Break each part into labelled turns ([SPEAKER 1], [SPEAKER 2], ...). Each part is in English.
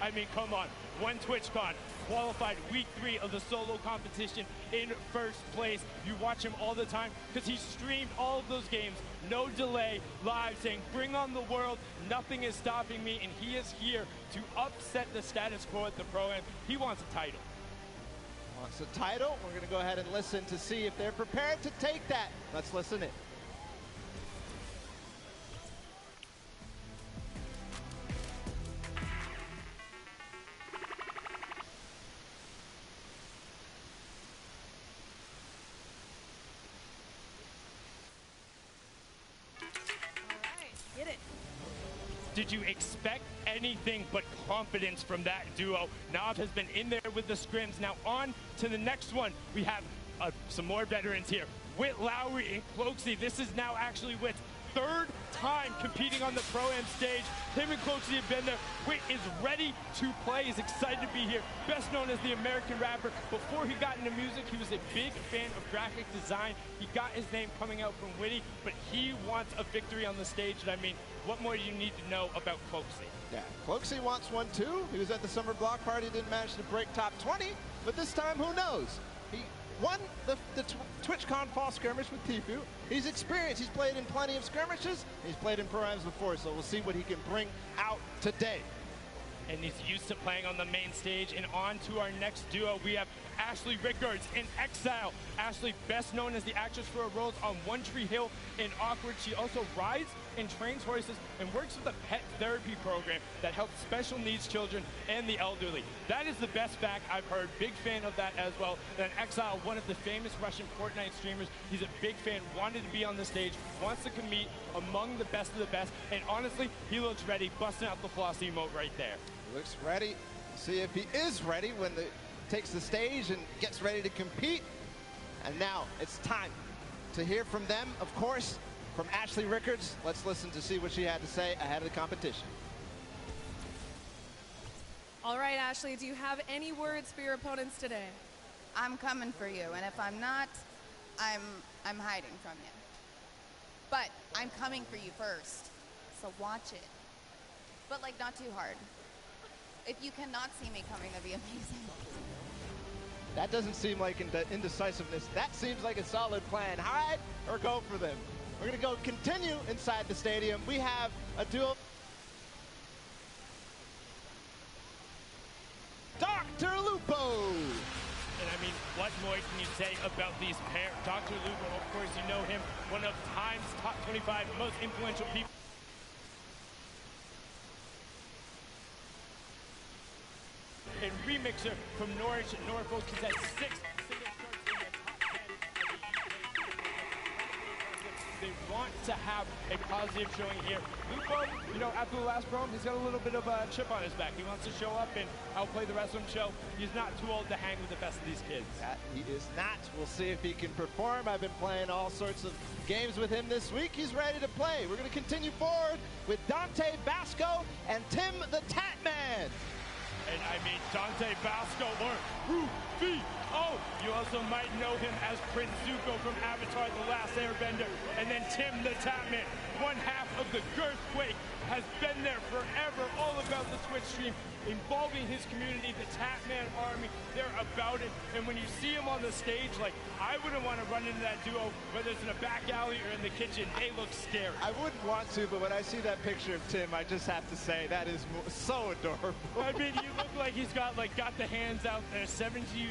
[SPEAKER 1] I mean, come on. One TwitchCon, qualified week 3 of the solo competition in first place. You watch him all the time because he streamed all of those games, no delay, live, saying, bring on the world, nothing is stopping me, and he is here to upset the status quo at the Pro-Am. He wants a title.
[SPEAKER 2] Wants a title? We're going to go ahead and listen to see if they're prepared to take that. Let's listen in.
[SPEAKER 1] Did you expect anything but confidence from that duo? Nav has been in there with the scrims. Now on to the next one. We have some more veterans here. Whit Lowry and Cloakzy. This is now actually Whit's third time competing on the Pro-Am stage. Him and Cloakzy have been there. Whit is ready to play. He's excited to be here. Best known as the American rapper. Before he got into music, he was a big fan of graphic design. He got his name coming out from Witty, but he wants a victory on the stage. And I mean, what more do you need to know about Cloakzy?
[SPEAKER 2] Yeah, Cloakzy wants one too. He was at the summer block party, didn't manage to break top 20, but this time, who knows? He won the TwitchCon fall skirmish with Tifu. He's experienced. He's played in plenty of skirmishes. He's played in Pro-Ams before, so we'll see what he can bring out today.
[SPEAKER 1] And he's used to playing on the main stage. And on to our next duo, we have Ashley Rickards in Exile. Ashley, best known as the actress for her roles on One Tree Hill and Awkward. She also rides and trains horses and works with a pet therapy program that helps special needs children and the elderly. That is the best back I've heard. Big fan of that as well. Then Exile, one of the famous Russian Fortnite streamers. He's a big fan, wanted to be on the stage, wants to compete among the best of the best. And honestly, he looks ready, busting out the floss emote right there.
[SPEAKER 2] Looks ready. See if he is ready when he takes the stage and gets ready to compete. And now it's time to hear from them, of course, from Ashley Rickards. Let's listen to see what she had to say ahead of the competition.
[SPEAKER 3] All right, Ashley, do you have any words for your opponents today?
[SPEAKER 4] I'm coming for you, and if I'm not, I'm hiding from you. But I'm coming for you first, so watch it. But like, not too hard. If you cannot see me coming, that'd be amazing.
[SPEAKER 2] That doesn't seem like indecisiveness. That seems like a solid plan. Hide or go for them. We're going to go continue inside the stadium. We have a duel. Dr. Lupo.
[SPEAKER 1] And I mean, what more can you say about these pairs? Dr. Lupo, of course, you know him, one of Time's top 25 most influential people. And remixer from Norwich, Norfolk. He's had 6 single charts in the top 10 of the UK. They want to have a positive showing here. Lupo, you know, after the last promo, he's got a little bit of a chip on his back. He wants to show up and outplay the rest of them. Show he's not too old to hang with the best of these kids.
[SPEAKER 2] He is not. We'll see if he can perform. I've been playing all sorts of games with him this week. He's ready to play. We're going to continue forward with Dante Basco and Tim the Tatman.
[SPEAKER 1] And I mean, Dante Basco, or Rufio. You also might know him as Prince Zuko from Avatar: The Last Airbender. And then Tim the Tatman, one half of the Girthquake, has been there forever, all about the Twitch stream, involving his community, the Tatman Army. They're about it. And when you see him on the stage, like, I wouldn't want to run into that duo, whether it's in a back alley or in the kitchen. They look scary.
[SPEAKER 2] I wouldn't want to, but when I see that picture of Tim, I just have to say that is so adorable.
[SPEAKER 1] I mean, you look like he's got the hands out there, 72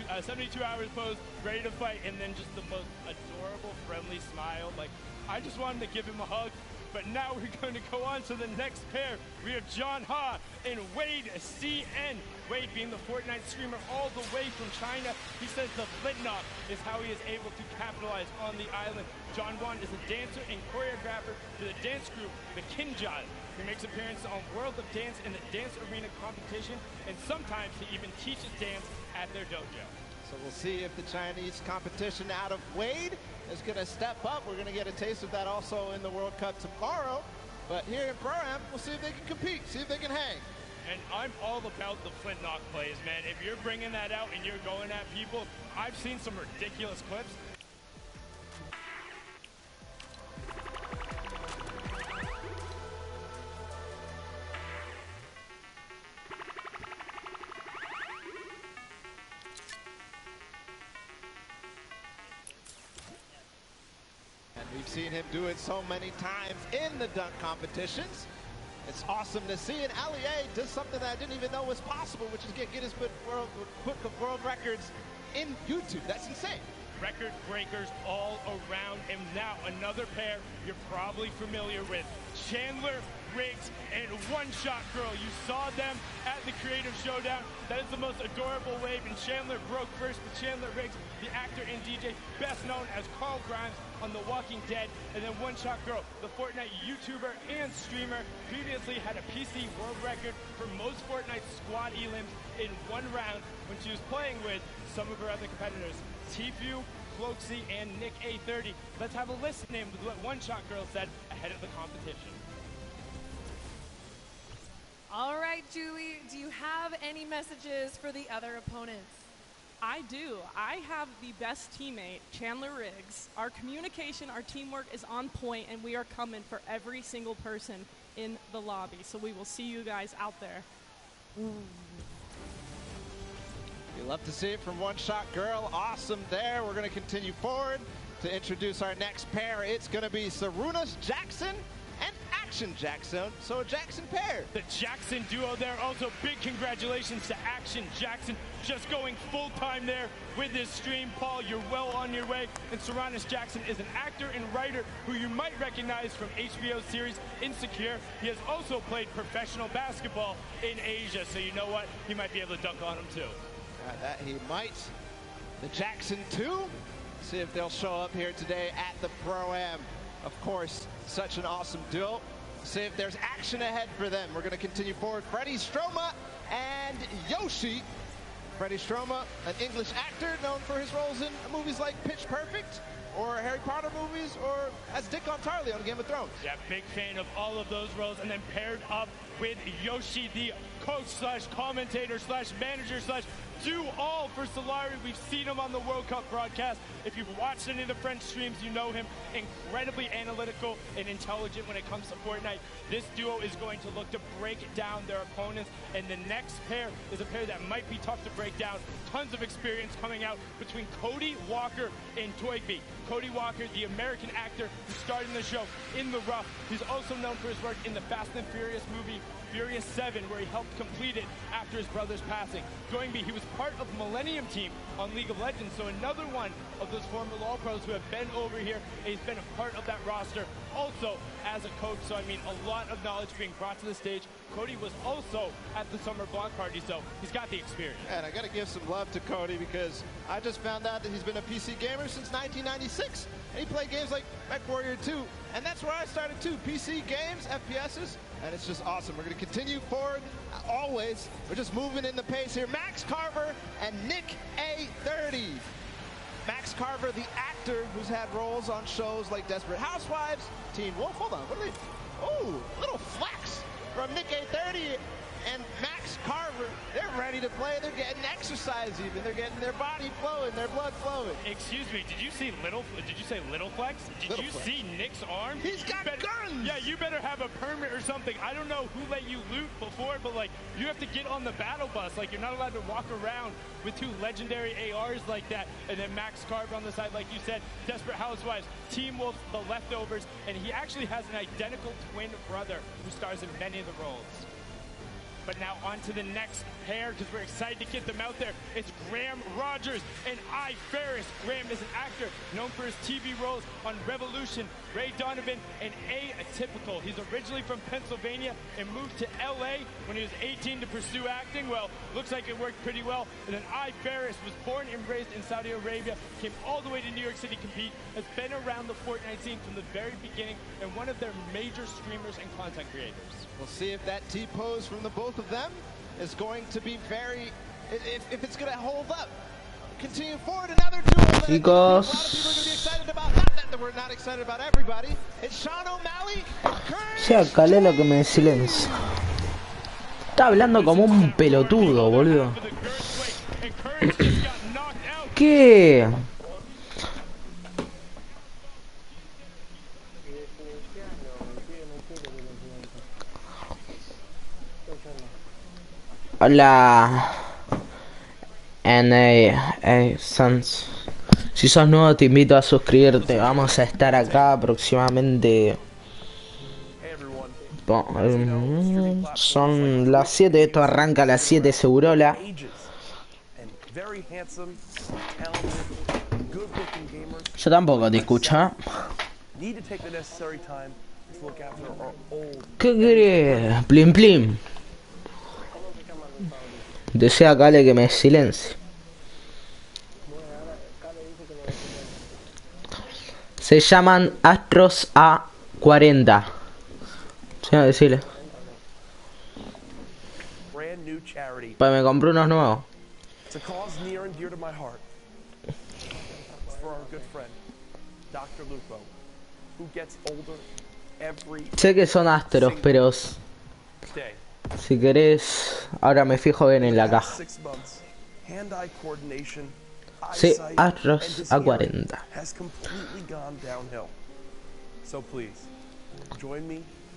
[SPEAKER 1] hours pose, ready to fight, and then just the most adorable, friendly smile. Like, I just wanted to give him a hug. But now we're going to go on to the next pair. We have John Ha and Wade CN. Wade being the Fortnite streamer all the way from China. He says the Flintlock is how he is able to capitalize on the island. John Wan is a dancer and choreographer for the dance group, the Kinjaz. He makes appearances on World of Dance and the Dance Arena competition, and sometimes he even teaches dance at their dojo.
[SPEAKER 2] So we'll see if the Chinese competition out of Wade is going to step up. We're going to get a taste of that also in the World Cup tomorrow. But here in Pro-Am, we'll see if they can compete, see if they can hang.
[SPEAKER 1] And I'm all about the Flintlock plays, man. If you're bringing that out and you're going at people, I've seen some ridiculous clips.
[SPEAKER 2] We've seen him do it so many times in the dunk competitions. It's awesome to see. And Allier does something that I didn't even know was possible, which is get Guinness Book of World Records in YouTube. That's insane.
[SPEAKER 1] Record breakers all around. And now another pair you're probably familiar with. Chandler Riggs and One Shot Girl. You saw them at the Creative Showdown. That is the most adorable wave. And Chandler broke first with Chandler Riggs, the actor and DJ, best known as Carl Grimes on The Walking Dead. And then One Shot Girl, the Fortnite YouTuber and streamer, previously had a PC world record for most Fortnite squad elims in one round when she was playing with some of her other competitors, Tfue, Cloaksy, and Nick A30. Let's have a listen in with what One Shot Girl said ahead of the competition.
[SPEAKER 3] All right, Julie, do you have any messages for the other opponents?
[SPEAKER 5] I do. I have the best teammate, Chandler Riggs. Our communication, our teamwork is on point, and we are coming for every single person in the lobby. So we will see you guys out there.
[SPEAKER 2] You love to see it from One Shot Girl. Awesome there. We're going to continue forward to introduce our next pair. It's going to be Sarunas Jackson and Action Jackson. So a Jackson pair.
[SPEAKER 1] The Jackson duo there. Also, big congratulations to Action Jackson. Just going full time there with this stream. Paul, you're well on your way. And Sarunas Jackson is an actor and writer who you might recognize from HBO series Insecure. He has also played professional basketball in Asia. So you know what? You might be able to dunk on him too.
[SPEAKER 2] That he might. The Jackson 2. See if they'll show up here today at the Pro-Am. Of course, such an awesome duo. See if there's action ahead for them. We're going to continue forward. Freddie Stroma and Yoshi. Freddie Stroma, an English actor known for his roles in movies like Pitch Perfect or Harry Potter movies, or as Dick Tarly on Game of Thrones.
[SPEAKER 1] Yeah, big fan of all of those roles. And then paired up with Yoshi, the coach slash commentator slash manager slash do all for Solari. We've seen him on the World Cup broadcast. If you've watched any of the French streams, you know him. Incredibly analytical and intelligent when it comes to Fortnite. This duo is going to look to break down their opponents. And the next pair is a pair that might be tough to break down. Tons of experience coming out between Cody Walker and Toygby. Cody Walker, the American actor who starred in the show In the Rough. He's also known for his work in the Fast and Furious movie Furious 7, where he helped complete it after his brother's passing. Toynbee, he was part of Millennium Team on League of Legends, so another one of those former LoL pros who have been over here. He's been a part of that roster, also as a coach, so I mean a lot of knowledge being brought to the stage. Cody was also at the summer block party, so he's got the experience.
[SPEAKER 2] And I got to give some love to Cody because I just found out that he's been a PC gamer since 1996. And he played games like MechWarrior 2, and that's where I started too. PC games, FPSs, and it's just awesome. We're going to continue forward always. We're just moving in the pace here. Max Carver and Nick A30. Max Carver, the actor who's had roles on shows like Desperate Housewives, Teen Wolf. Hold on, what are they? Oh, little flex from Nick A30 and Max Carver. They're ready to play. They're getting exercise even. They're getting their body flowing, their blood flowing.
[SPEAKER 1] Excuse me, did you say Little Flex? Did
[SPEAKER 2] Little
[SPEAKER 1] you
[SPEAKER 2] Flex.
[SPEAKER 1] see Nick's arm?
[SPEAKER 2] He's got guns!
[SPEAKER 1] Yeah, you better have a permit or something. I don't know who let you loot before, but like, you have to get on the battle bus. Like, you're not allowed to walk around with two legendary ARs like that. And then Max Carver on the side, like you said, Desperate Housewives, Team Wolf, The Leftovers, and he actually has an identical twin brother who stars in many of the roles. But now on to the next pair, because we're excited to get them out there. It's Graham Rogers and I Ferris. Graham is an actor known for his TV roles on Revolution, Ray Donovan, and Atypical. He's originally from Pennsylvania and moved to LA when he was 18 to pursue acting. Well, looks like it worked pretty well. And then I Ferris was born and raised in Saudi Arabia, came all the way to New York City to compete, has been around the Fortnite scene from the very beginning, and one of their major streamers and content creators.
[SPEAKER 2] We'll see if that T-pose from the both of them is going to be very, if it's going to hold up. Continue forward, another duo that a lot of people are going to be excited about. Not that we're not excited about everybody. It's Sean O'Malley and
[SPEAKER 6] sea, calé lo que me silencio. Está hablando como un pelotudo, boludo. ¿Qué? Hola. And a sense. Si sos nuevo te invito a suscribirte. Vamos a estar acá próximamente. Son las 7, esto arranca a las 7 segurola. Yo tampoco te escucho. ¿Qué querés? Plim plim. Desea Cale que me silencie. Se llaman Astros A40. Sí, a decirle. Pues me compré unos nuevos. Sé que son Astros, pero si querés, ahora me fijo bien en la caja. Sí, Astros A40.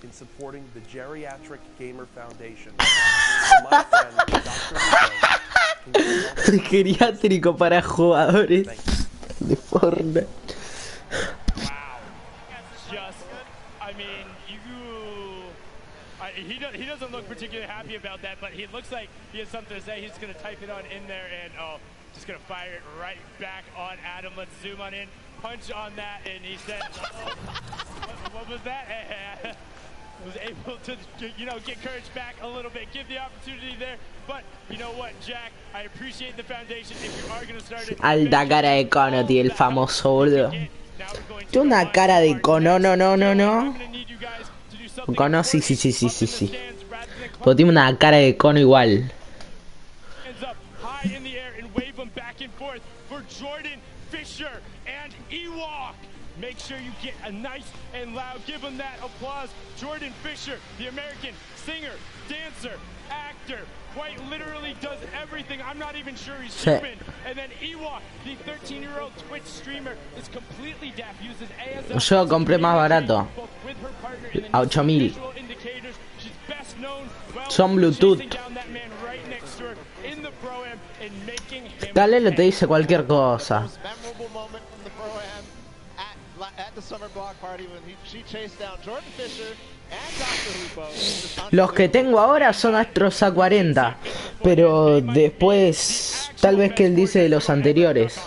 [SPEAKER 7] In supporting the Geriatric Gamer Foundation.
[SPEAKER 6] Geriátrico para jugadores de Fortnite.
[SPEAKER 1] He doesn't look particularly happy about that, but he looks like he has something to say. He's going to type it on in there and just going to fire it right back on Adam. Let's zoom on in, punch on that, and he said, what was that? Was able to, get courage back a little bit, give the opportunity there. But you know what, Jack, I appreciate the foundation. If you are going to start it,
[SPEAKER 6] alta cara de cono, tío, el famoso boludo. Tiene una cara de cono, no. Cono, sí. Pero tiene una cara de cono igual.
[SPEAKER 1] Make sure you get a nice and loud, give him that applause. Jordan Fisher, the American singer, dancer, actor, quite literally does everything. I'm not even sure he's human. And then Ewok, the 13-year-old Twitch streamer, is completely deaf, uses ASL.
[SPEAKER 6] Yo compré más barato. A 8.000. Son Bluetooth. Dale, le te dice cualquier cosa. Los que tengo ahora son Astros A40, pero después tal vez que él dice de los anteriores.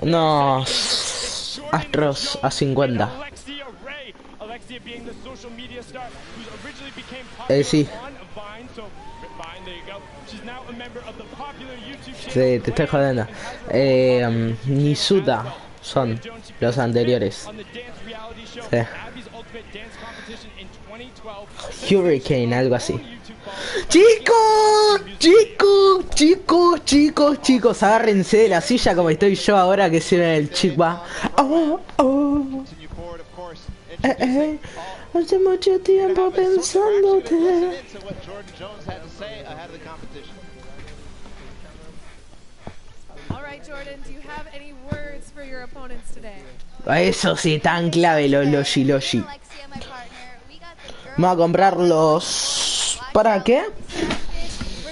[SPEAKER 6] No, Astros A50. Sí. Sí, te estoy jodiendo. Nisuta son los anteriores. Sí. Hurricane, algo así. Chicos, agárrense de la silla como estoy yo ahora que se ve el chico. Hace mucho tiempo pensándote.
[SPEAKER 3] Jordan, do you have any words for your opponents today?
[SPEAKER 6] Eso sí, tan clave los Logi. Me voy a comprar los... ¿Para qué?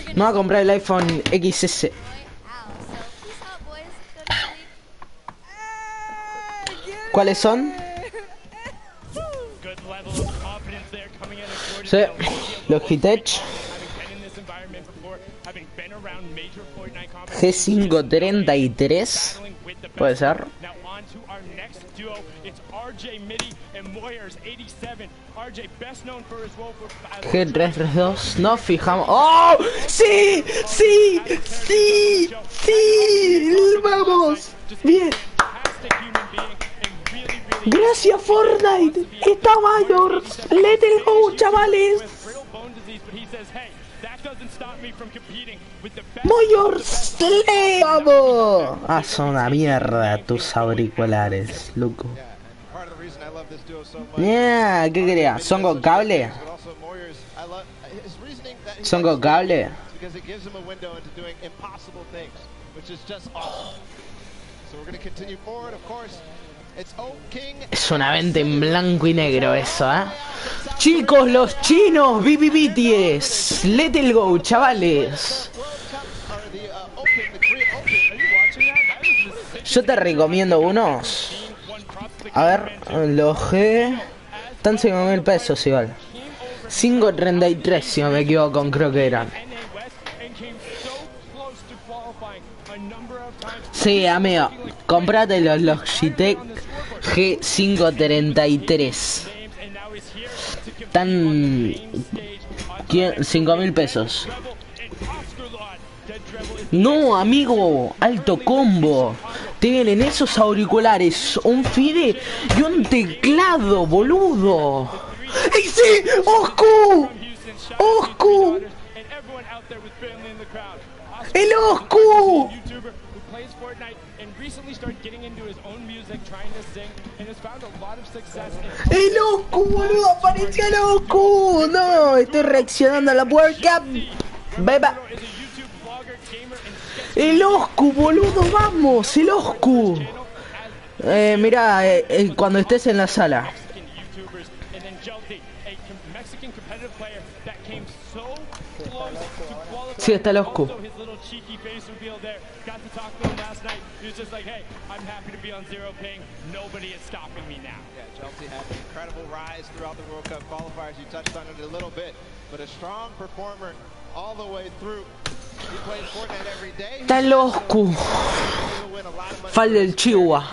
[SPEAKER 6] Me voy a comprar el iPhone XS. ¿Cuáles son? Sí, Logitech G533. Puede ser. G332. No fijamos. ¡Oh! ¡Sí! ¡Vamos! Bien. Gracias, Fortnite. Está mayor. Let it go, chavales. Mayor Slay. Vamos. Ah, son una mierda tus auriculares, loco. Yeah, ¿qué quería? ¿Son con cable? ¿Son con cable? Es una venta en blanco y negro eso, ¿eh? Chicos, los chinos, BBBTS, let it go, chavales. Yo te recomiendo unos. A ver, los G. Están 5.000 pesos igual. 5.33 si no me equivoco, creo que eran. Sí, amigo, comprate los Logitech G533. Están 5.000 pesos. No, amigo, alto combo. Tienen esos auriculares, un FIDE y un teclado, boludo. ¡Ey, sí! ¡Oscu! ¡Oscu! ¡El Oscu! ¡El Oscu, boludo! ¡Apareció el Oscu! ¡No! Estoy reaccionando a la World Cup. ¡Beba! ¡El Oscu, boludo! ¡Vamos! ¡El Oscu! Mira, cuando estés en la sala. Sí, está el Oscu. Está el Oscu. Falta el Chihuahua.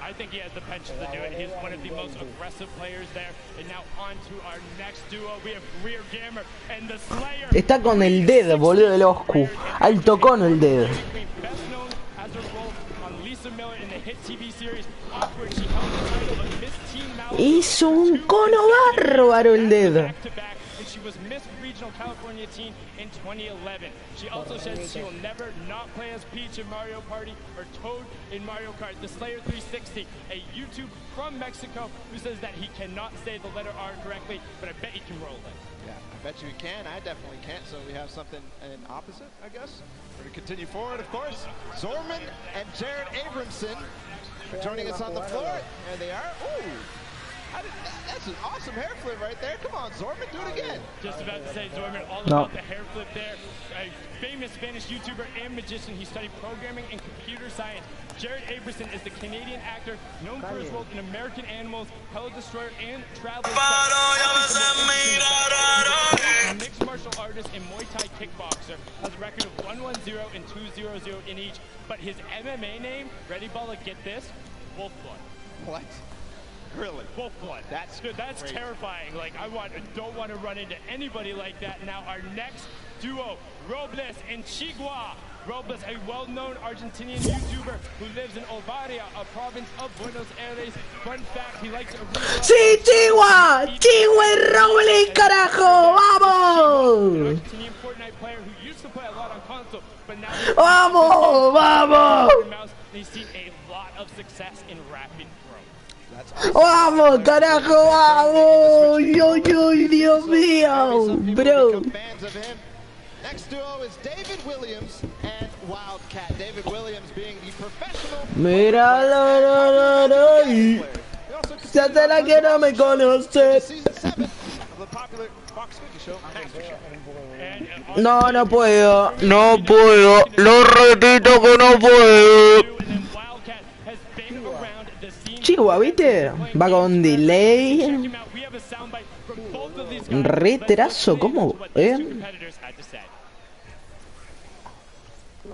[SPEAKER 1] I think he has the penchant to do it. He's one of the most aggressive players there. And now on to our next duo. We have Rear Gamer and the Slayer.
[SPEAKER 6] Está con el dedo, boludo, el Oscu. Alto cono el dedo.
[SPEAKER 1] Best known as her role on Lisa Miller in the hit TV series Awkward. She held the title of Miss Teen Malibu.
[SPEAKER 6] Hizo un cono bárbaro el dedo.
[SPEAKER 1] And she was Miss Regional California Teen in 2011. She also says she will never not play as Peach in Mario Party or Toad in Mario Kart. The Slayer 360, a YouTube from Mexico who says that he cannot say the letter R correctly, but I bet he can roll it.
[SPEAKER 2] Yeah, I bet you he can. I definitely can't. So we have something in opposite, I guess. We're going to continue forward, of course. Zorman and Jared Abramson joining us on the floor. And they are. Ooh. That's an awesome hair flip right there. Come on, Zorman, do it again.
[SPEAKER 1] Just about to say, Zorman, all about the hair flip there. A famous Spanish YouTuber and magician. He studied programming and computer science. Jared Abramson is the Canadian actor known for his roles in American Animals, Hell Destroyer, and Traveler. Mixed martial artist and Muay Thai kickboxer. Has a record of 1-1-0 and 2-0-0 in each. But his MMA name, ready, Balla, get this? Wolfblood.
[SPEAKER 2] What? Really?
[SPEAKER 1] Wolfblood. That's good. That's crazy. Terrifying. Like, don't want to run into anybody like that. Now, our next duo, Robles and Chigua. Robles, a well-known Argentinian YouTuber who lives in Olvaria, a province of Buenos Aires. Fun fact, he likes arugula.
[SPEAKER 6] ¡Sí, Chigua! ¡Chigua y Robles, carajo! ¡Vamos!
[SPEAKER 1] Argentinian Fortnite player who used to play a lot on console, but now
[SPEAKER 6] ¡Vamos! ¡Vamos!
[SPEAKER 1] he's seen a lot of success in rapid growth.
[SPEAKER 6] ¡Vamos, carajo! ¡Vamos! ¡Yo, Dios mío! Bro.
[SPEAKER 2] Next duo is David Williams and Wildcat. David Williams being the professional.
[SPEAKER 6] Mira, se hace la que no me conoce. No, no puedo. No puedo. Lo repito que no puedo. Chihuahua, ¿viste? Va con delay. Retraso, ¿cómo?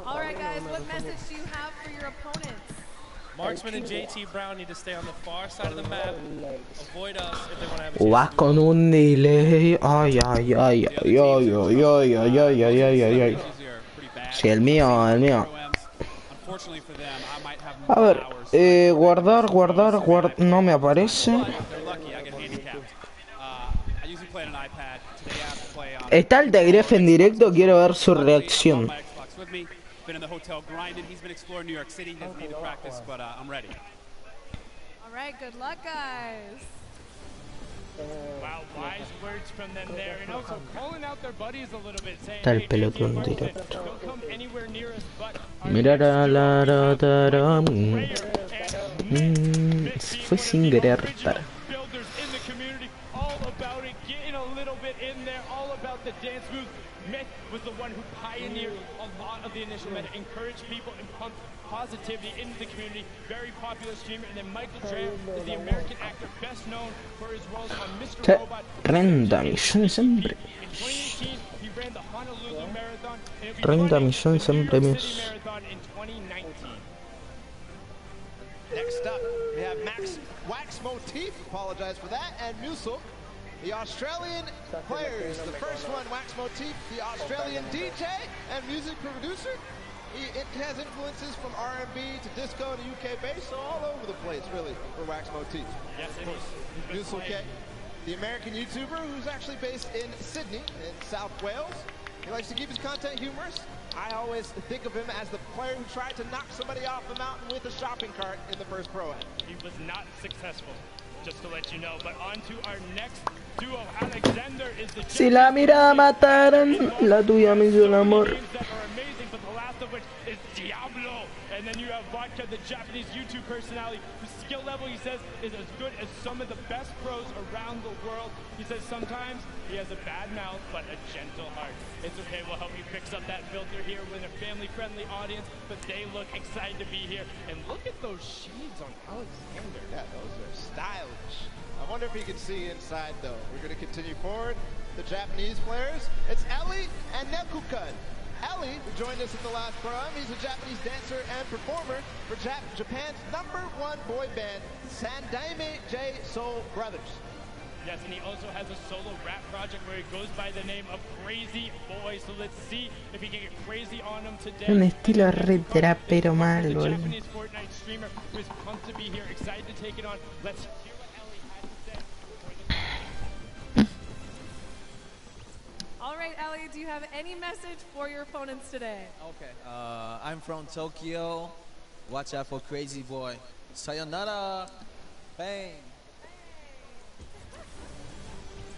[SPEAKER 3] All right, guys, what message do you have for your opponents?
[SPEAKER 8] Marksman and JT Brown need to stay on the far side of the map. Avoid us if they want to have a chance.
[SPEAKER 6] Vas con un delay. Ay, ay, ay, ay, ay, ay, ay, ay, ay, ay, ay, ay, ay. Sí, el mío, el mío. A ver, guardar, no me aparece. Está el Tegref en directo, quiero ver su reacción.
[SPEAKER 9] Been in the hotel grinding. He's been exploring New York City. He doesn't need to practice, but I'm ready.
[SPEAKER 3] All right, good luck, guys.
[SPEAKER 1] Wow, wise words from them there, and also calling out their buddies a little bit, saying,
[SPEAKER 6] Está el
[SPEAKER 1] hey,
[SPEAKER 6] pelotón directo.
[SPEAKER 1] don't come anywhere near us, but
[SPEAKER 6] Mira fue sin querer.
[SPEAKER 1] builders in the community, all dance move. Myth was the one who pioneered a lot of the initial meta, encouraged people and pumped positivity into the community. Very popular streamer. And then Michael Tramp is the American actor best known for his roles on Mr. Robot.
[SPEAKER 6] 30 millones en premios.
[SPEAKER 1] In 2018, he ran the Honolulu Marathon, and it'll be
[SPEAKER 6] 30
[SPEAKER 1] running
[SPEAKER 6] millones
[SPEAKER 1] the
[SPEAKER 6] en
[SPEAKER 1] New York
[SPEAKER 6] premios.
[SPEAKER 1] City Marathon in 2019.
[SPEAKER 2] Next up, we have Max Wax Motif, apologize for that, and Musil, the Australian players. The first one, Wax Motif, the Australian DJ and music producer. It has influences from R&B to disco to UK bass, so all over the place, really, for Wax Motif.
[SPEAKER 1] Yes, it is.
[SPEAKER 2] Musil K, the American YouTuber who's actually based in Sydney, in South Wales. He likes to keep his content humorous. I always think of him as the player who tried to knock somebody off the mountain with a shopping cart in the first Pro-Am.
[SPEAKER 1] He was not successful, just to let you know. But on to our next duo. Alexander is the...
[SPEAKER 6] Si la mirada mataran, la tuya me hizo el amor.
[SPEAKER 1] Names that are amazing, but the last of which is Diablo. And then you have Vodka, the Japanese YouTube personality, whose skill level, he says, is as good as some of the best pros around the world. He says sometimes he has a bad mouth, but a gentle heart. It's okay, we'll help you fix up that filter here with a family-friendly audience, but they look excited to be here. And look at those shades on Alexander.
[SPEAKER 2] Yeah, those are stylish. I wonder if you can see inside, though. We're going to continue forward. The Japanese players, it's Ellie and Nekukan. Ellie, who joined us at the last Pro-Am, he's a Japanese dancer and performer for Japan's #1 boy band, Sandaime J Soul Brothers.
[SPEAKER 1] Yes, and he also has a solo rap project where he goes by the name of Crazy Boy. So let's see if he can get crazy on him today.
[SPEAKER 6] Un estilo re trapero mal,
[SPEAKER 1] The
[SPEAKER 6] boludo.
[SPEAKER 1] Japanese Fortnite streamer who is pumped to be here, excited to take it on. Let's hear what Ellie has to say.
[SPEAKER 3] All right, Ellie, do you have any message for your opponents today?
[SPEAKER 10] Okay. I'm from Tokyo. Watch out for Crazy Boy. Sayonara. Bang.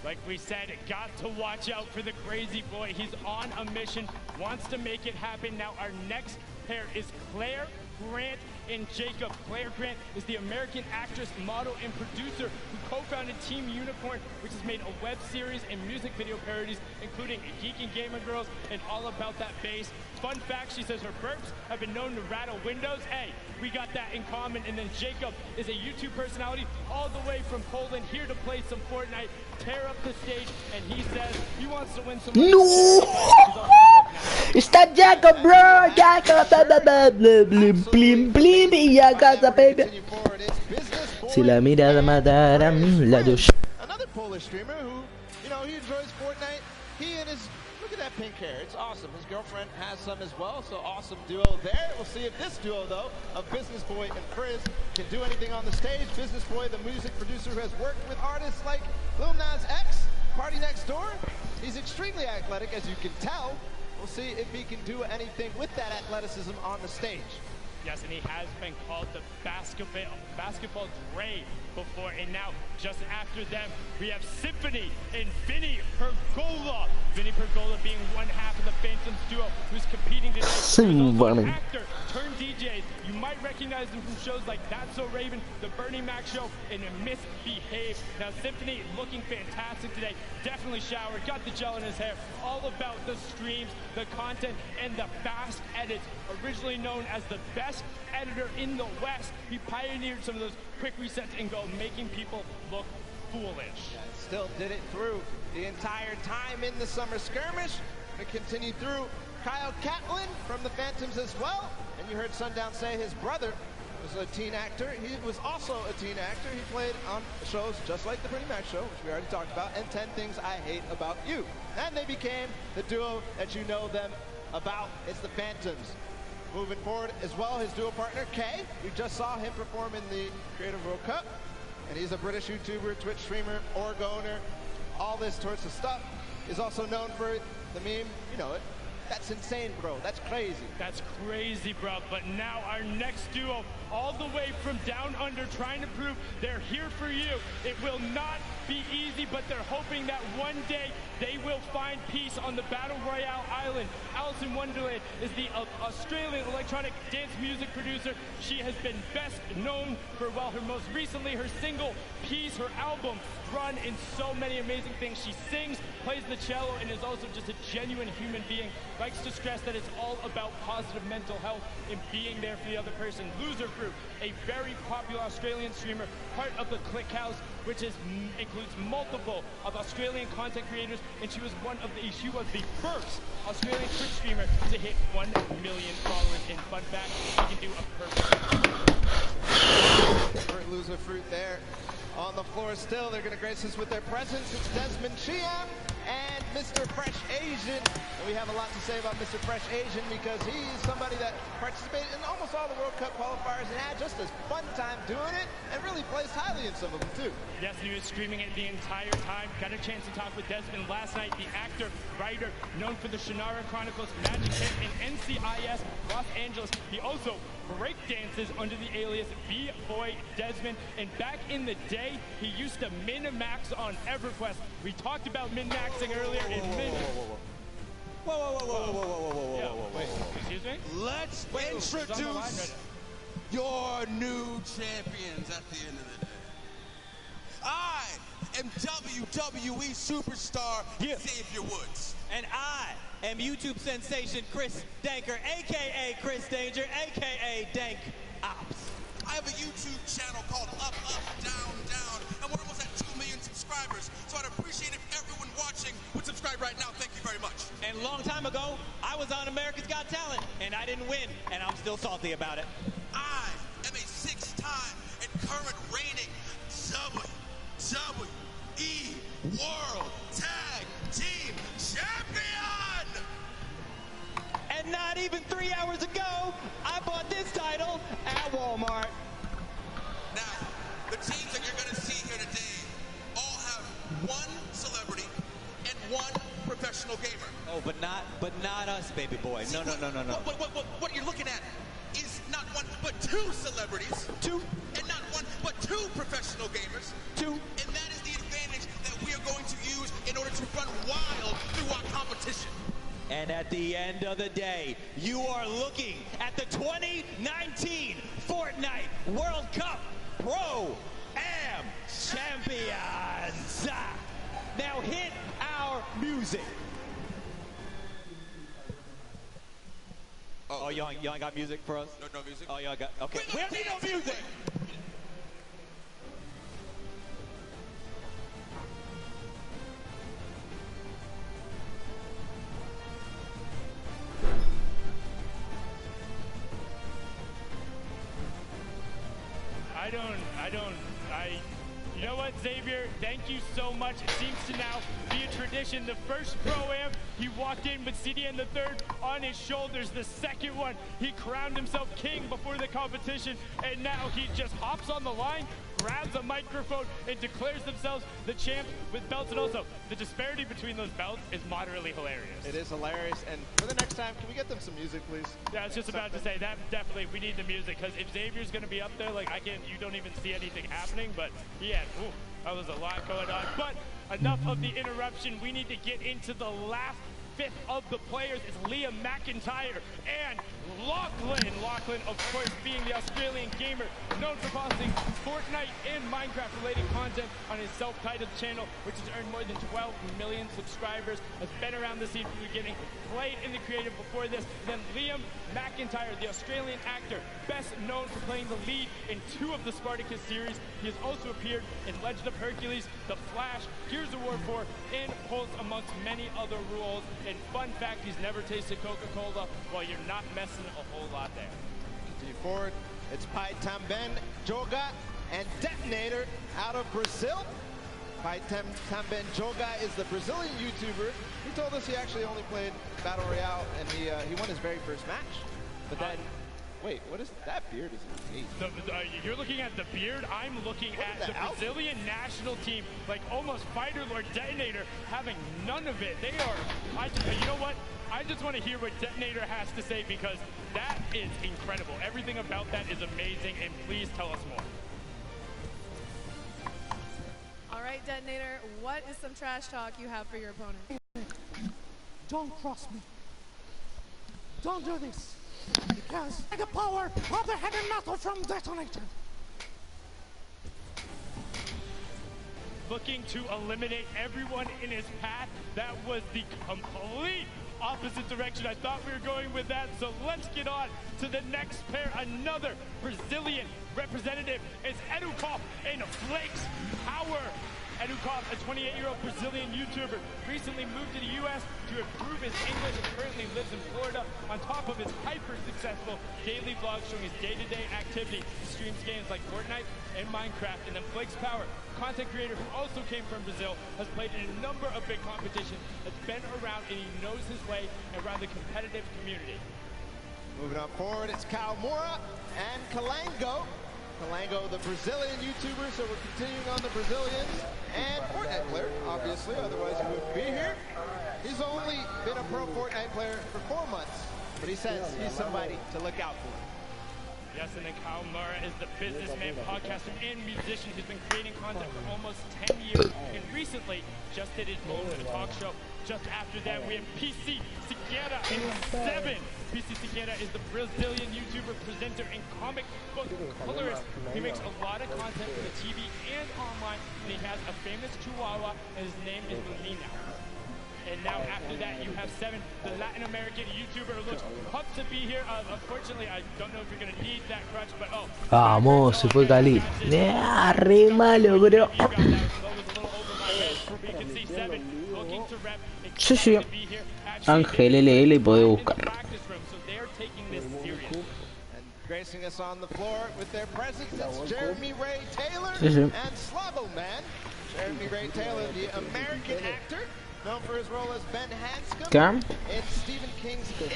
[SPEAKER 1] Like we said, got to watch out for the Crazy Boy. He's on a mission, wants to make it happen. Now our next pair is Claire Grant and Jacob. Claire Grant is the American actress, model, and producer who co-founded Team Unicorn, which has made a web series and music video parodies, including Geek and Gamer Girls and All About That Bass. Fun fact, she says her burps have been known to rattle windows. Hey, we got that in common. And then Jacob is a YouTube personality all the way from Poland, here to play some Fortnite, tear up the stage, and he says he wants to win some...
[SPEAKER 6] No! Está Jacob, bro! Jacob! Blim, blim, y Jacob, baby. Si la mirada mataran, la tuya.
[SPEAKER 2] Another Polish streamer who, you know, he enjoys Fortnite. He and his, look at that pink hair, it's awesome. His girlfriend has some as well, so awesome duo there. We'll see if this duo, though, of Business Boy and Frizz can do anything on the stage. Business Boy, the music producer who has worked with artists like Lil Nas X, Party Next Door. He's extremely athletic, as you can tell. We'll see if he can do anything with that athleticism on the stage.
[SPEAKER 1] Yes, and he has been called the basketball Dre before, and now just after them we have Symphony and Vinny Pergola. Vinny Pergola being one half of the Phantoms duo who's competing today.
[SPEAKER 6] Symphony.
[SPEAKER 1] Actor turned DJ. You might recognize him from shows like That's So Raven, The Bernie Mac Show, and Misbehave. Now Symphony looking fantastic today. Definitely showered, got the gel in his hair. All about the streams, the content, and the fast edits. Originally known as the best editor in the West, he pioneered some of those quick resets and go, making people look foolish.
[SPEAKER 2] Yeah, still did it through the entire time in the summer skirmish. We continue through Kyle Catlin from the Phantoms as well. And you heard Sundown say his brother was a teen actor. He was also a teen actor. He played on shows just like The Bernie Mac Show, which we already talked about, and 10 Things I Hate About You. And they became the duo that you know them about. It's the Phantoms. Moving forward as well, his duo partner, Kay. We just saw him perform in the Creative World Cup. And he's a British YouTuber, Twitch streamer, org owner, all this sorts of stuff. He's also known for the meme, you know it. That's insane, bro. That's crazy.
[SPEAKER 1] That's crazy, bro. But now our next duo, all the way from down under, trying to prove they're here for you. It will not be easy, but they're hoping that one day they will find peace on the Battle Royale Island. Alice in Wonderland is the Australian electronic dance music producer. She has been best known for, well, her most recently, her single MVPs. Her album run in so many amazing things. She sings, plays the cello, and is also just a genuine human being. Likes to stress that it's all about positive mental health and being there for the other person. Loser Fruit, a very popular Australian streamer, part of the Click House, which includes multiple of Australian content creators, and she was the first Australian Twitch streamer to hit 1 million followers. In fun fact, she can do a perfect
[SPEAKER 2] Loser Fruit there on the floor still. They're going to grace us with their presence. It's Desmond Chiang and Mr. Fresh Asian. And we have a lot to say about Mr. Fresh Asian because he's somebody that participated in almost all the World Cup qualifiers and had just a fun time doing it and really plays highly in some of them too.
[SPEAKER 1] Yes, and he was streaming it the entire time. Got a chance to talk with Desmond last night, the actor, writer, known for the Shannara Chronicles, Magic Hit, and NCIS Los Angeles. He also break dances under the alias B-Boy Desmond, and back in the day, he used to min-max on EverQuest. We talked about min-maxing earlier in
[SPEAKER 11] Wait,
[SPEAKER 1] excuse me?
[SPEAKER 11] Let's introduce your new champions at the end of the day. I am WWE superstar Xavier Woods.
[SPEAKER 12] And I am YouTube sensation Chris Danker, a.k.a. Chris Danger, a.k.a. Dank Ops.
[SPEAKER 11] I have a YouTube channel called Up, Up, Down, Down, and we're almost at 2 million subscribers, so I'd appreciate if everyone watching would subscribe right now. Thank you very much.
[SPEAKER 12] And a long time ago, I was on America's Got Talent, and I didn't win, and I'm still salty about it.
[SPEAKER 11] I am a 6-time and current reigning WWE World Tag Team Champion!
[SPEAKER 12] And not even 3 hours ago, I bought this title at Walmart.
[SPEAKER 11] Now, the teams that you're going to see here today all have one celebrity and one professional gamer.
[SPEAKER 12] Oh, but not us, baby boy. No.
[SPEAKER 11] What you're looking at is not one, but 2 celebrities.
[SPEAKER 12] 2.
[SPEAKER 11] And not one, but 2 professional gamers.
[SPEAKER 12] 2.
[SPEAKER 11] And that is the advantage that we are going to use in order to run wild through our competition.
[SPEAKER 12] And at the end of the day, you are looking at the 2019 Fortnite World Cup Pro Am Champions. Now hit our music. Oh, y'all ain't got music for us?
[SPEAKER 11] No music?
[SPEAKER 12] Oh, y'all got, okay. We don't need no music.
[SPEAKER 1] You know what, Xavier? Thank you so much. It seems to now be a tradition. The first Pro-Am, he walked in with CDN the third on his shoulders. The second one, he crowned himself king before the competition, and now he just hops on the line, grabs a microphone, and declares themselves the champs with belts. And also, the disparity between those belts is moderately hilarious.
[SPEAKER 2] It is hilarious, and for the next time, can we get them some music, please?
[SPEAKER 1] Yeah, I was just about to say that. Definitely, we need the music, because if Xavier's going to be up there, like, you don't even see anything happening, but he had, that was a lot going on. But enough of the interruption. We need to get into the last 5th of the players. It's Liam McIntyre and Lachlan. Lachlan, of course, being the Australian gamer known for posting Fortnite and Minecraft-related content on his self-titled channel, which has earned more than 12 million subscribers, has been around the scene from the beginning, played in the creative before this. Then Liam McIntyre, the Australian actor, best known for playing the lead in 2 of the Spartacus series. He has also appeared in Legend of Hercules, The Flash, Gears of War 4, and Pulse, amongst many other roles. And fun fact, he's never tasted Coca-Cola. Well, you're not messing a whole lot there.
[SPEAKER 2] Continue forward. It's Pai Tamben Joga and Detonator out of Brazil. Pai Tamben Joga is the Brazilian YouTuber. He told us he actually only played Battle Royale, and he won his very first match. But then, wait, what is that beard? Is
[SPEAKER 1] you're looking at the beard. I'm looking at the Brazilian national team, like almost Fighter Lord Detonator, having none of it. They are, you know what? I just want to hear what Detonator has to say, because that is incredible. Everything about that is amazing, and please tell us more.
[SPEAKER 3] All right, Detonator, what is some trash talk you have for your opponent?
[SPEAKER 13] Don't cross me. Don't do this. Because the power of the heavy metal from Detonator.
[SPEAKER 1] looking to eliminate everyone in his path. That was the complete opposite direction I thought we were going with that. So let's get on to the next pair. Another Brazilian representative is Edukov in Flakes Power. Edukov, a 28-year-old Brazilian YouTuber, recently moved to the U.S. to improve his English and currently lives in Florida. On top of his hyper-successful daily vlog showing his day-to-day activity, he streams games like Fortnite and Minecraft. And then Flakes Power, content creator who also came from Brazil, has played in a number of big competitions, has been around, and he knows his way around the competitive community.
[SPEAKER 2] Moving on forward, it's Kalmora and Kalango. Kalango, the Brazilian YouTuber, so we're continuing on the Brazilians. And Fortnite player, obviously, otherwise he wouldn't be here. He's only been a pro Fortnite player for 4 months, but he says he's somebody to look out for.
[SPEAKER 1] Yes, and then Kyle Murrah is the businessman, podcaster, and musician who's been creating content for almost 10 years, and recently just did his own talk show. Just after that, we have PC Siqueira in 7. PC Siqueira is the Brazilian YouTuber, presenter, and comic book colorist. He makes a lot of content for the TV and online, and he has a famous chihuahua, and his name is Lumina. And now after that, you have 7, the Latin American YouTuber who looks pumped to be here. Unfortunately, I don't know if you're going to need that crutch, but oh.
[SPEAKER 6] Vamos, se fue Cali. Re malo, bro. Sí, sí. Ángel LL puede buscar.
[SPEAKER 2] Gracing us on the floor with their presence, it's Jeremy Ray Taylor
[SPEAKER 6] Sí, sí.
[SPEAKER 2] and Slavo Man. Jeremy Ray Taylor, the American actor, known for his role as Ben Hanscom in Stephen King's It,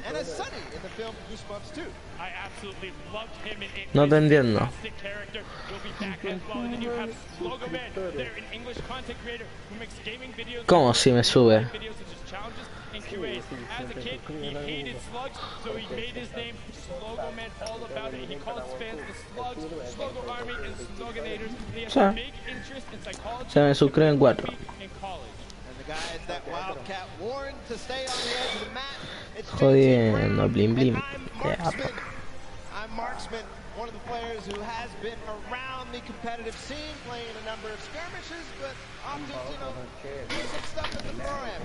[SPEAKER 2] and as Sonny in the film Goosebumps 2.
[SPEAKER 1] I absolutely loved him in It.
[SPEAKER 6] No te entiendo.
[SPEAKER 1] Fantastic character. Will be back as well. And then you have Slogo Man, they're an English content creator who makes gaming videos.
[SPEAKER 6] ¿Cómo si me sube?
[SPEAKER 1] Videos such as challenges and QAs. As a kid, he hated slugs, so he made his name Slogo Man all about it. He calls fans the Slugs, Slogo Army, and Sloganators. He has a big interest in psychology.
[SPEAKER 6] Se me suscriben 4.
[SPEAKER 2] Guys, that Wildcat warned to stay on the edge of the mat. It's
[SPEAKER 6] Jodiendo, blim blim.
[SPEAKER 2] I'm Marksman, one of the players who has been around the competitive scene, playing a number of skirmishes, but often, doing some stuff at the pro-am.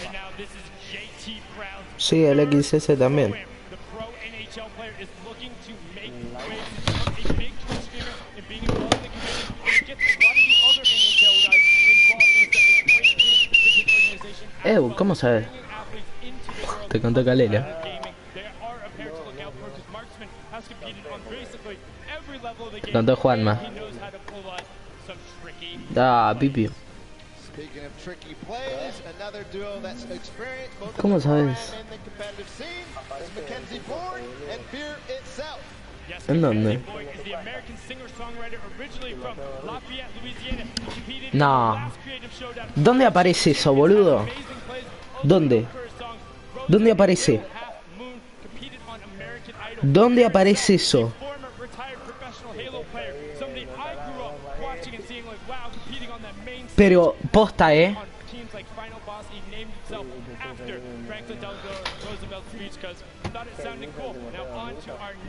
[SPEAKER 1] And now this is JT Brown.
[SPEAKER 6] Sí, el XS también.
[SPEAKER 1] The pro NHL player is looking to make waves, a big Twitch streamer, and being involved in the community. He gets a lot of the other NHL guys involved in the
[SPEAKER 6] ¿Cómo sabes? Te contó Calela. Te contó Juanma. Ah, pipi. ¿Cómo sabes? ¿En dónde? No. ¿Dónde aparece eso, boludo? ¿Dónde? ¿Dónde aparece? ¿Dónde aparece eso? Pero posta,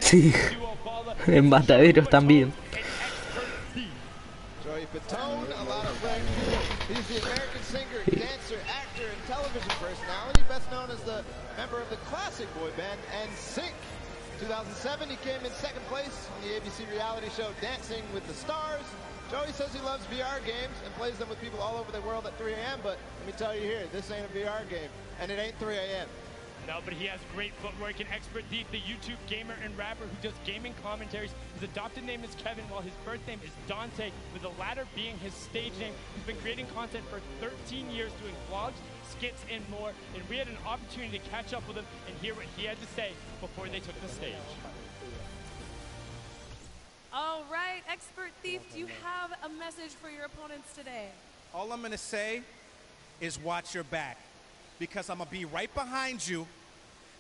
[SPEAKER 6] Sí, en mataderos también.
[SPEAKER 2] He's the American singer, dancer, actor, and television personality, best known as the member of the classic boy band NSYNC. 2007, he came in second place in the ABC reality show Dancing with the Stars. Joey says he loves VR games and plays them with people all over the world at 3 a.m., but let me tell you here, this ain't a VR game, and it ain't 3 a.m.
[SPEAKER 1] No, but he has great footwork and expert deep. The YouTube gamer and rapper who does gaming commentaries. His adopted name is Kevin, while his birth name is Dante, with the latter being his stage name. He's been creating content for 13 years, doing vlogs, skits, and more. And we had an opportunity to catch up with him and hear what he had to say before they took the stage.
[SPEAKER 3] All right, Expert Thief, do you have a message for your opponents today?
[SPEAKER 14] All I'm going to say is watch your back, because I'm going to be right behind you,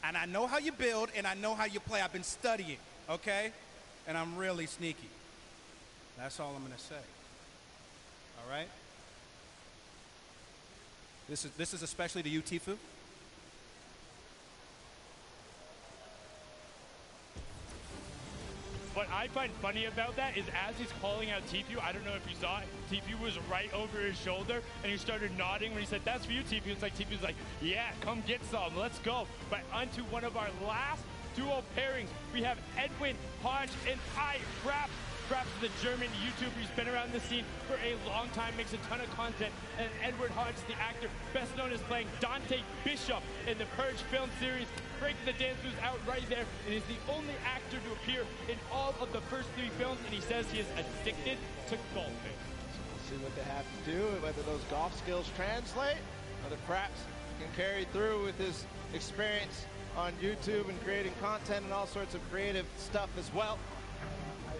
[SPEAKER 14] and I know how you build, and I know how you play. I've been studying, okay? And I'm really sneaky. That's all I'm going to say. All right? This is especially to you, Tifu.
[SPEAKER 1] what I find funny about that is as he's calling out Tfue, I don't know if you saw it, Tfue was right over his shoulder, and he started nodding when he said, "That's for you, Tfue." It's like Tfue's like, "Yeah, come get some, let's go." But onto one of our last duo pairings, we have Edwin Hodge and Raps. Raps is the German YouTuber. He's been around the scene for a long time, makes a ton of content. And Edward Hodge is the actor best known as playing Dante Bishop in the Purge film series. Breaking the Dance Moves out right there, and is the only actor to appear in all of the first 3 films, and he says he is addicted to golfing.
[SPEAKER 2] So we'll see what they have to do, whether those golf skills translate, whether Praps can carry through with his experience on YouTube and creating content and all sorts of creative stuff as well.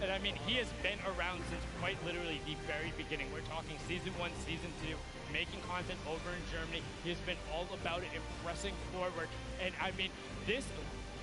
[SPEAKER 1] And I mean, he has been around since quite literally the very beginning. We're talking season 1, season 2, making content over in Germany. He has been all about it and pressing forward. And I mean, this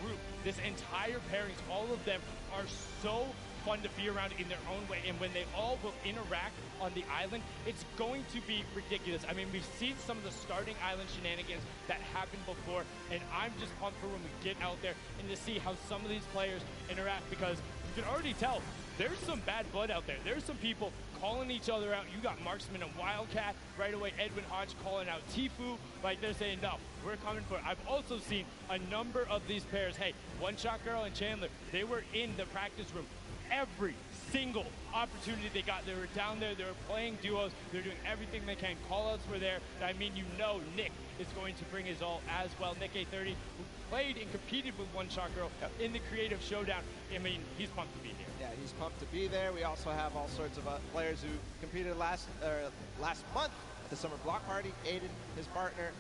[SPEAKER 1] group, this entire pairings, all of them are so fun to be around in their own way. And when they all will interact on the island, it's going to be ridiculous. I mean, we've seen some of the starting island shenanigans that happened before, and I'm just pumped for when we get out there and to see how some of these players interact, because you can already tell there's some bad blood out there. There's some people calling each other out. You got Marksman and Wildcat right away. Edwin Hodge calling out Tfue. Like, they're saying, no, we're coming for it. I've also seen a number of these pairs. Hey, One Shot Girl and Chandler, they were in the practice room every single opportunity they got. They were down there, they were playing duos, they're doing everything they can. Call-outs were there. I mean, you know Nick is going to bring his all as well. Nick A30, who played and competed with One Shot Girl in the Creative Showdown. I mean, he's pumped to be here.
[SPEAKER 2] Yeah, he's pumped to be there. We also have all sorts of players who competed last month at the Summer Block Party. Aiden, his partner,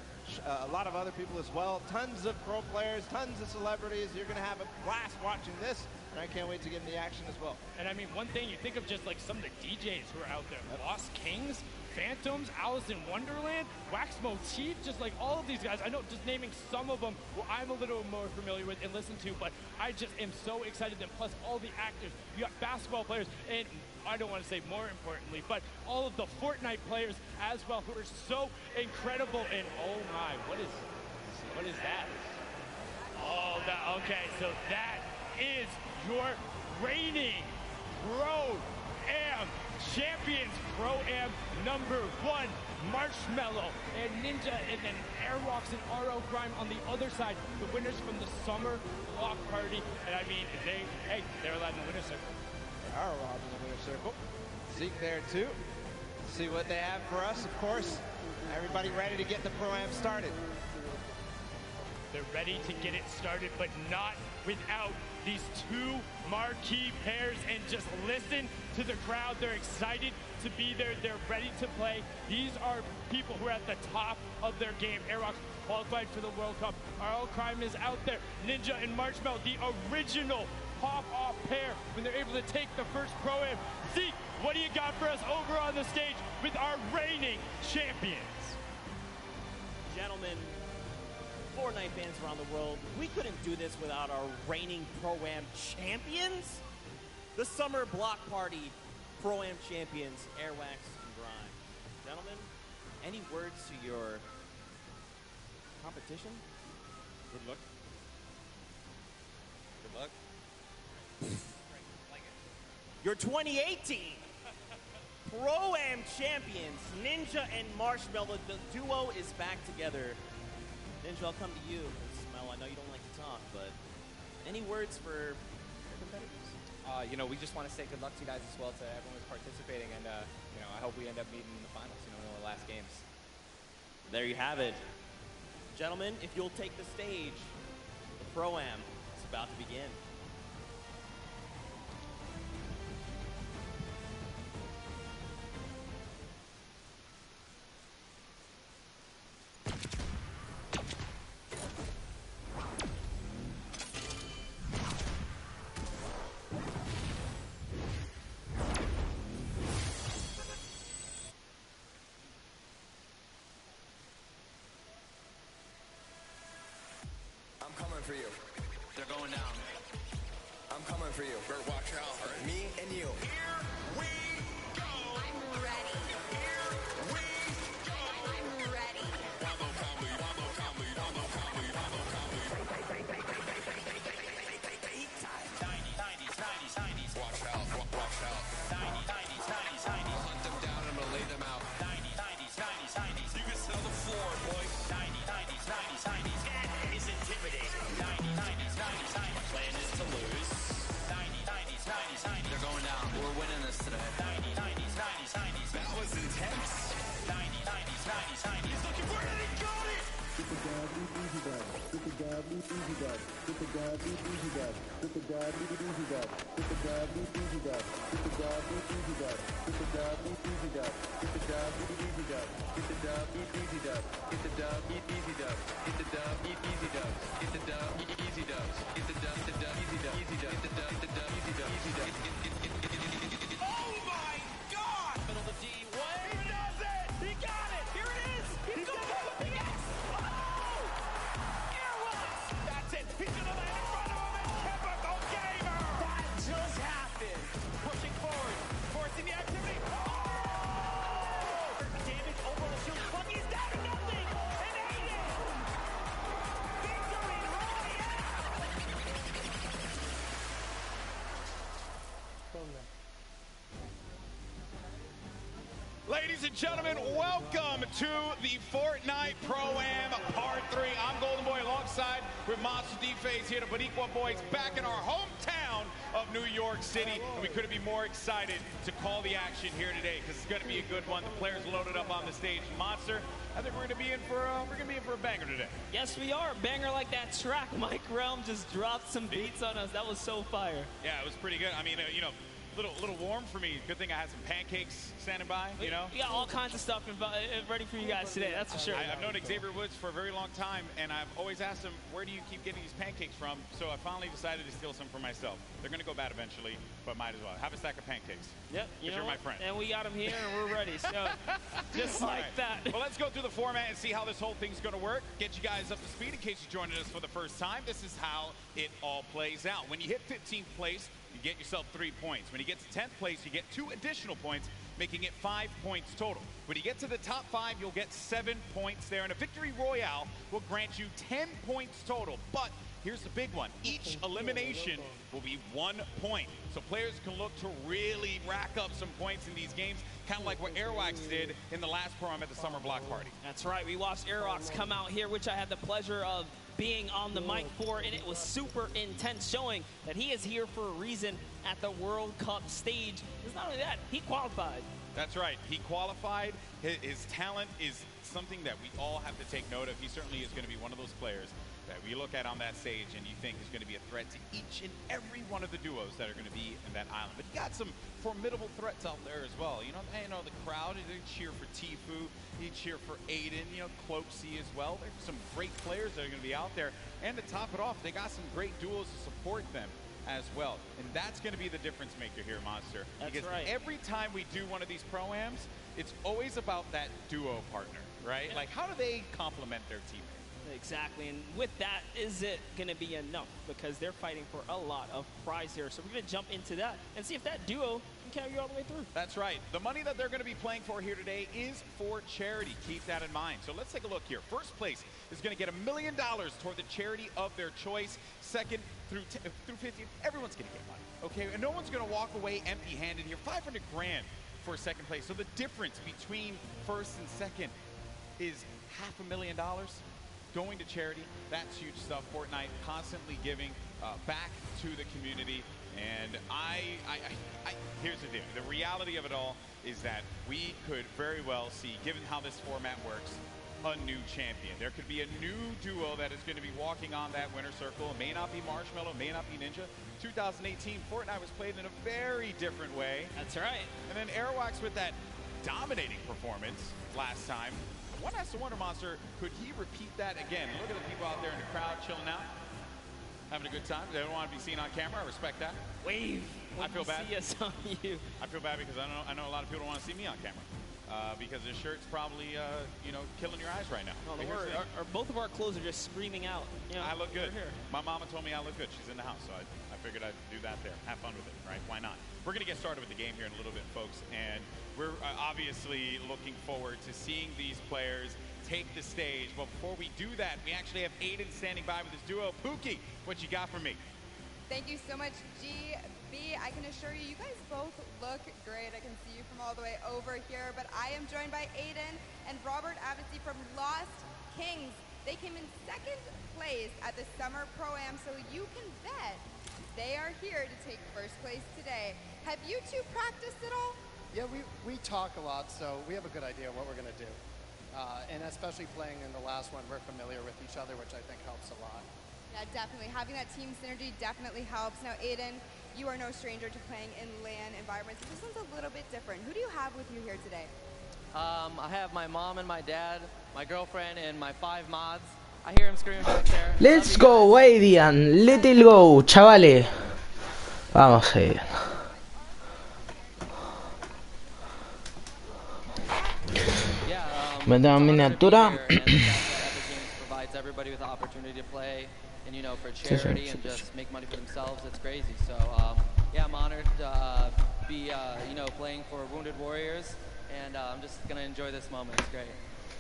[SPEAKER 2] a lot of other people as well. Tons of pro players, tons of celebrities. You're going to have a blast watching this. And I can't wait to get in the action as well.
[SPEAKER 1] And I mean, one thing, you think of just like some of the DJs who are out there. Lost Kings, Phantoms, Alice in Wonderland, Wax Motif, just like all of these guys. I know, just naming some of them who I'm a little more familiar with and listen to, but I just am so excited. And plus all the actors, you got basketball players, and I don't want to say more importantly, but all of the Fortnite players as well, who are so incredible. And oh my, what is that? Oh, okay, so that is your reigning Pro-Am champions. Pro-Am number 1, Marshmallow and Ninja, and then Airwalks and RO Crime on the other side, the winners from the Summer Block Party. And I mean, they're allowed in the winner's circle.
[SPEAKER 2] They are allowed in the winner's circle. Zeke there too. See what they have for us, of course. Everybody ready to get the Pro-Am started.
[SPEAKER 1] They're ready to get it started, but not without these 2 marquee pairs. And just listen to the crowd. They're excited to be there. They're ready to play. These are people who are at the top of their game. Airwalks qualified for the World Cup. RO Crime is out there. Ninja and Marshmallow, the original pop-off pair when they're able to take the first Pro-Am. Zeke, what do you got for us over on the stage with our reigning champions?
[SPEAKER 15] Gentlemen, Fortnite fans around the world, we couldn't do this without our reigning Pro-Am champions. The Summer Block Party Pro-Am champions, Airwax and Grime. Gentlemen, any words to your competition?
[SPEAKER 9] Good luck. Good luck.
[SPEAKER 15] Your 2018 Pro-Am champions, Ninja and Marshmallow. The duo is back together. Ninja, I'll come to you. Mel, I know you don't like to talk, but any words for your competitors?
[SPEAKER 16] You know, we just want to say good luck to you guys as well, to everyone who's participating, and you know, I hope we end up meeting in the finals, you know, in the last games.
[SPEAKER 15] There you have it. Gentlemen, if you'll take the stage, the Pro-Am is about to begin.
[SPEAKER 17] I'm coming for you.
[SPEAKER 11] They're going down.
[SPEAKER 17] I'm coming for you.
[SPEAKER 11] Better watch out. All right.
[SPEAKER 17] Me and you.
[SPEAKER 11] Here we go.
[SPEAKER 4] I'm ready.
[SPEAKER 11] Here we go.
[SPEAKER 4] I'm ready.
[SPEAKER 11] Wabo comedy, wabo comedy, wabo comedy, wabo comedy.
[SPEAKER 12] Peak time. 90s, 90s, 90s, 90s.
[SPEAKER 18] Ladies and gentlemen, welcome to the Fortnite Pro-Am Part 3. I'm Golden Boy alongside with Monster D-Phase here, the Boricua boys back in our hometown of New York City. And we couldn't be more excited to call the action here today because it's going to be a good one. The players loaded up on the stage. Monster, I think we're going to be in for a banger today.
[SPEAKER 15] Yes, we are. Banger like that track. Mike Realm just dropped some beats on us. That was so fire.
[SPEAKER 18] Yeah, it was pretty good. I mean, you know, little warm for me. Good thing I had some pancakes standing by, you know?
[SPEAKER 15] We got all kinds of stuff ready for you guys today, that's for sure.
[SPEAKER 18] I've known Xavier Woods for a very long time, and I've always asked him, where do you keep getting these pancakes from? So I finally decided to steal some for myself. They're going to go bad eventually, but might as well. Have a stack of pancakes.
[SPEAKER 15] Yep.
[SPEAKER 18] You're my friend.
[SPEAKER 15] And we got them here, and we're ready. So, just like that.
[SPEAKER 18] Well, let's go through the format and see how this whole thing's going to work. Get you guys up to speed in case you're joining us for the first time. This is how it all plays out. When you hit 15th place, you get yourself 3 points. When you get to 10th place, you get 2 additional points, making it 5 points total. When you get to the top 5, you'll get 7 points there, and a victory royale will grant you 10 points total. But here's the big one. Each elimination will be 1 point. So players can look to really rack up some points in these games, kind of like what Airwax did in the last program at the Summer Block Party.
[SPEAKER 15] That's right. We watched Airwax come out here, which I had the pleasure of being on the mic for, and it was super intense, showing that he is here for a reason at the World Cup stage. It's not only that, he qualified.
[SPEAKER 18] That's right. He qualified. His talent is something that we all have to take note of. He certainly is going to be one of those players that we look at on that stage and you think is going to be a threat to each and every one of the duos that are going to be in that island. But he got some formidable threats out there as well. You know the crowd, they cheer for Tfue, they cheer for Aiden, Cloaksy as well. There's some great players that are going to be out there. And to top it off, they got some great duos to support them as well. And that's going to be the difference maker here, Monster.
[SPEAKER 15] That's
[SPEAKER 18] because
[SPEAKER 15] right.
[SPEAKER 18] Every time we do one of these pro-ams, it's always about that duo partner, right? Like, how do they complement their teammates?
[SPEAKER 15] Exactly, and with that, is it going to be enough? Because they're fighting for a lot of prize here. So we're going to jump into that and see if that duo can carry you all the way through.
[SPEAKER 18] That's right. The money that they're going to be playing for here today is for charity. Keep that in mind. So let's take a look here. First place is going to get $1 million toward the charity of their choice. Second through 50th, everyone's going to get money. Okay, and no one's going to walk away empty-handed here. 500 grand for second place. So the difference between first and second is $500,000 going to charity. That's huge stuff. Fortnite constantly giving back to the community. And here's the deal. The reality of it all is that we could very well see, given how this format works, a new champion. There could be a new duo that is going to be walking on that winner circle. It may not be Marshmallow, it may not be Ninja. 2018, Fortnite was played in a very different way.
[SPEAKER 15] That's right.
[SPEAKER 18] And then Airwax with that dominating performance last time. One has to wonder, Monster, could he repeat that again? Look at the people out there in the crowd chilling out, having a good time. They don't want to be seen on camera. I respect that.
[SPEAKER 15] Wave.
[SPEAKER 18] I feel bad.
[SPEAKER 15] See us on you.
[SPEAKER 18] I feel bad because I know a lot of people don't want to see me on camera because this shirt's probably killing your eyes right now.
[SPEAKER 15] No, don't worry. Both of our clothes are just screaming out.
[SPEAKER 18] I look good. My mama told me I look good. She's in the house, so I figured I'd do that there. Have fun with it, right? Why not? We're going to get started with the game here in a little bit, folks, and we're obviously looking forward to seeing these players take the stage. But before we do that, we actually have Aiden standing by with his duo. Pookie, what you got for me?
[SPEAKER 19] Thank you so much, GB. I can assure you, you guys both look great. I can see you from all the way over here, but I am joined by Aiden and Robert Avesty from Lost Kings. They came in second place at the Summer Pro-Am, so you can bet they are here to take first place today. Have you two practiced at all?
[SPEAKER 20] Yeah, we talk a lot, so we have a good idea of what we're going to do. And especially playing in the last one, we're familiar with each other, which I think helps a lot.
[SPEAKER 19] Yeah, definitely. Having that team synergy definitely helps. Now, Aiden, you are no stranger to playing in LAN environments. This one's a little bit different. Who do you have with you here today?
[SPEAKER 21] I have my mom and my dad, my girlfriend, and my 5 mods. I hear him screaming back there.
[SPEAKER 6] Let's go, Adian. Let it go, chavales. Vamos, Adian. Metemos miniatura.
[SPEAKER 21] Provides everybody with the opportunity to play, and you know, for charity and just make money for themselves. It's crazy. So yeah, I'm honored to be you know, playing for Wounded Warriors, and I'm just gonna enjoy this moment. It's great.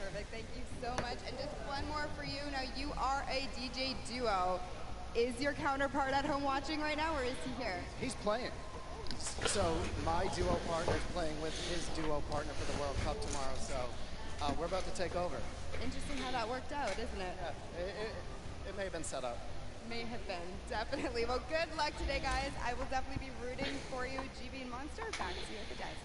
[SPEAKER 19] Perfect. Thank you so much. And just one more for you. Now, you are a DJ duo. Is your counterpart at home watching right now, or is he here?
[SPEAKER 20] He's playing. So my duo partner is playing with his duo partner for the World Cup tomorrow. So we're about to take over.
[SPEAKER 19] Interesting how that worked out, isn't it?
[SPEAKER 20] Yeah, it may have been set up.
[SPEAKER 19] May have been, definitely. Well, good luck today, guys. I will definitely be rooting for you. GB and Monster, back to you with the guys.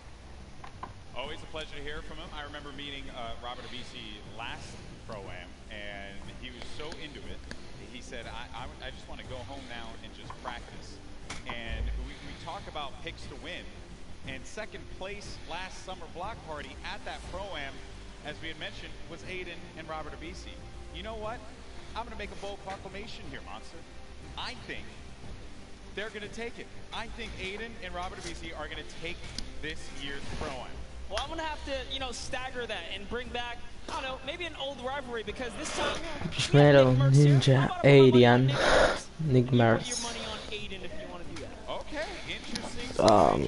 [SPEAKER 18] Always a pleasure to hear from him. I remember meeting Robert Abisi last Pro-Am, and he was so into it. He said, I just want to go home now and just practice. And we talk about picks to win. And second place last summer block party at that Pro-Am, as we had mentioned, was Aiden and Robert Abisi. You know what? I'm going to make a bold proclamation here, Monster. I think they're going to take it. I think Aiden and Robert Abisi are going to take this year's Pro-Am.
[SPEAKER 15] Well, I'm going to have to, you know, stagger that and bring back, I don't know, maybe an old rivalry, because this time...
[SPEAKER 6] Schmero, Ninja, Adrian, Nick Merz.
[SPEAKER 18] Okay, interesting. Well,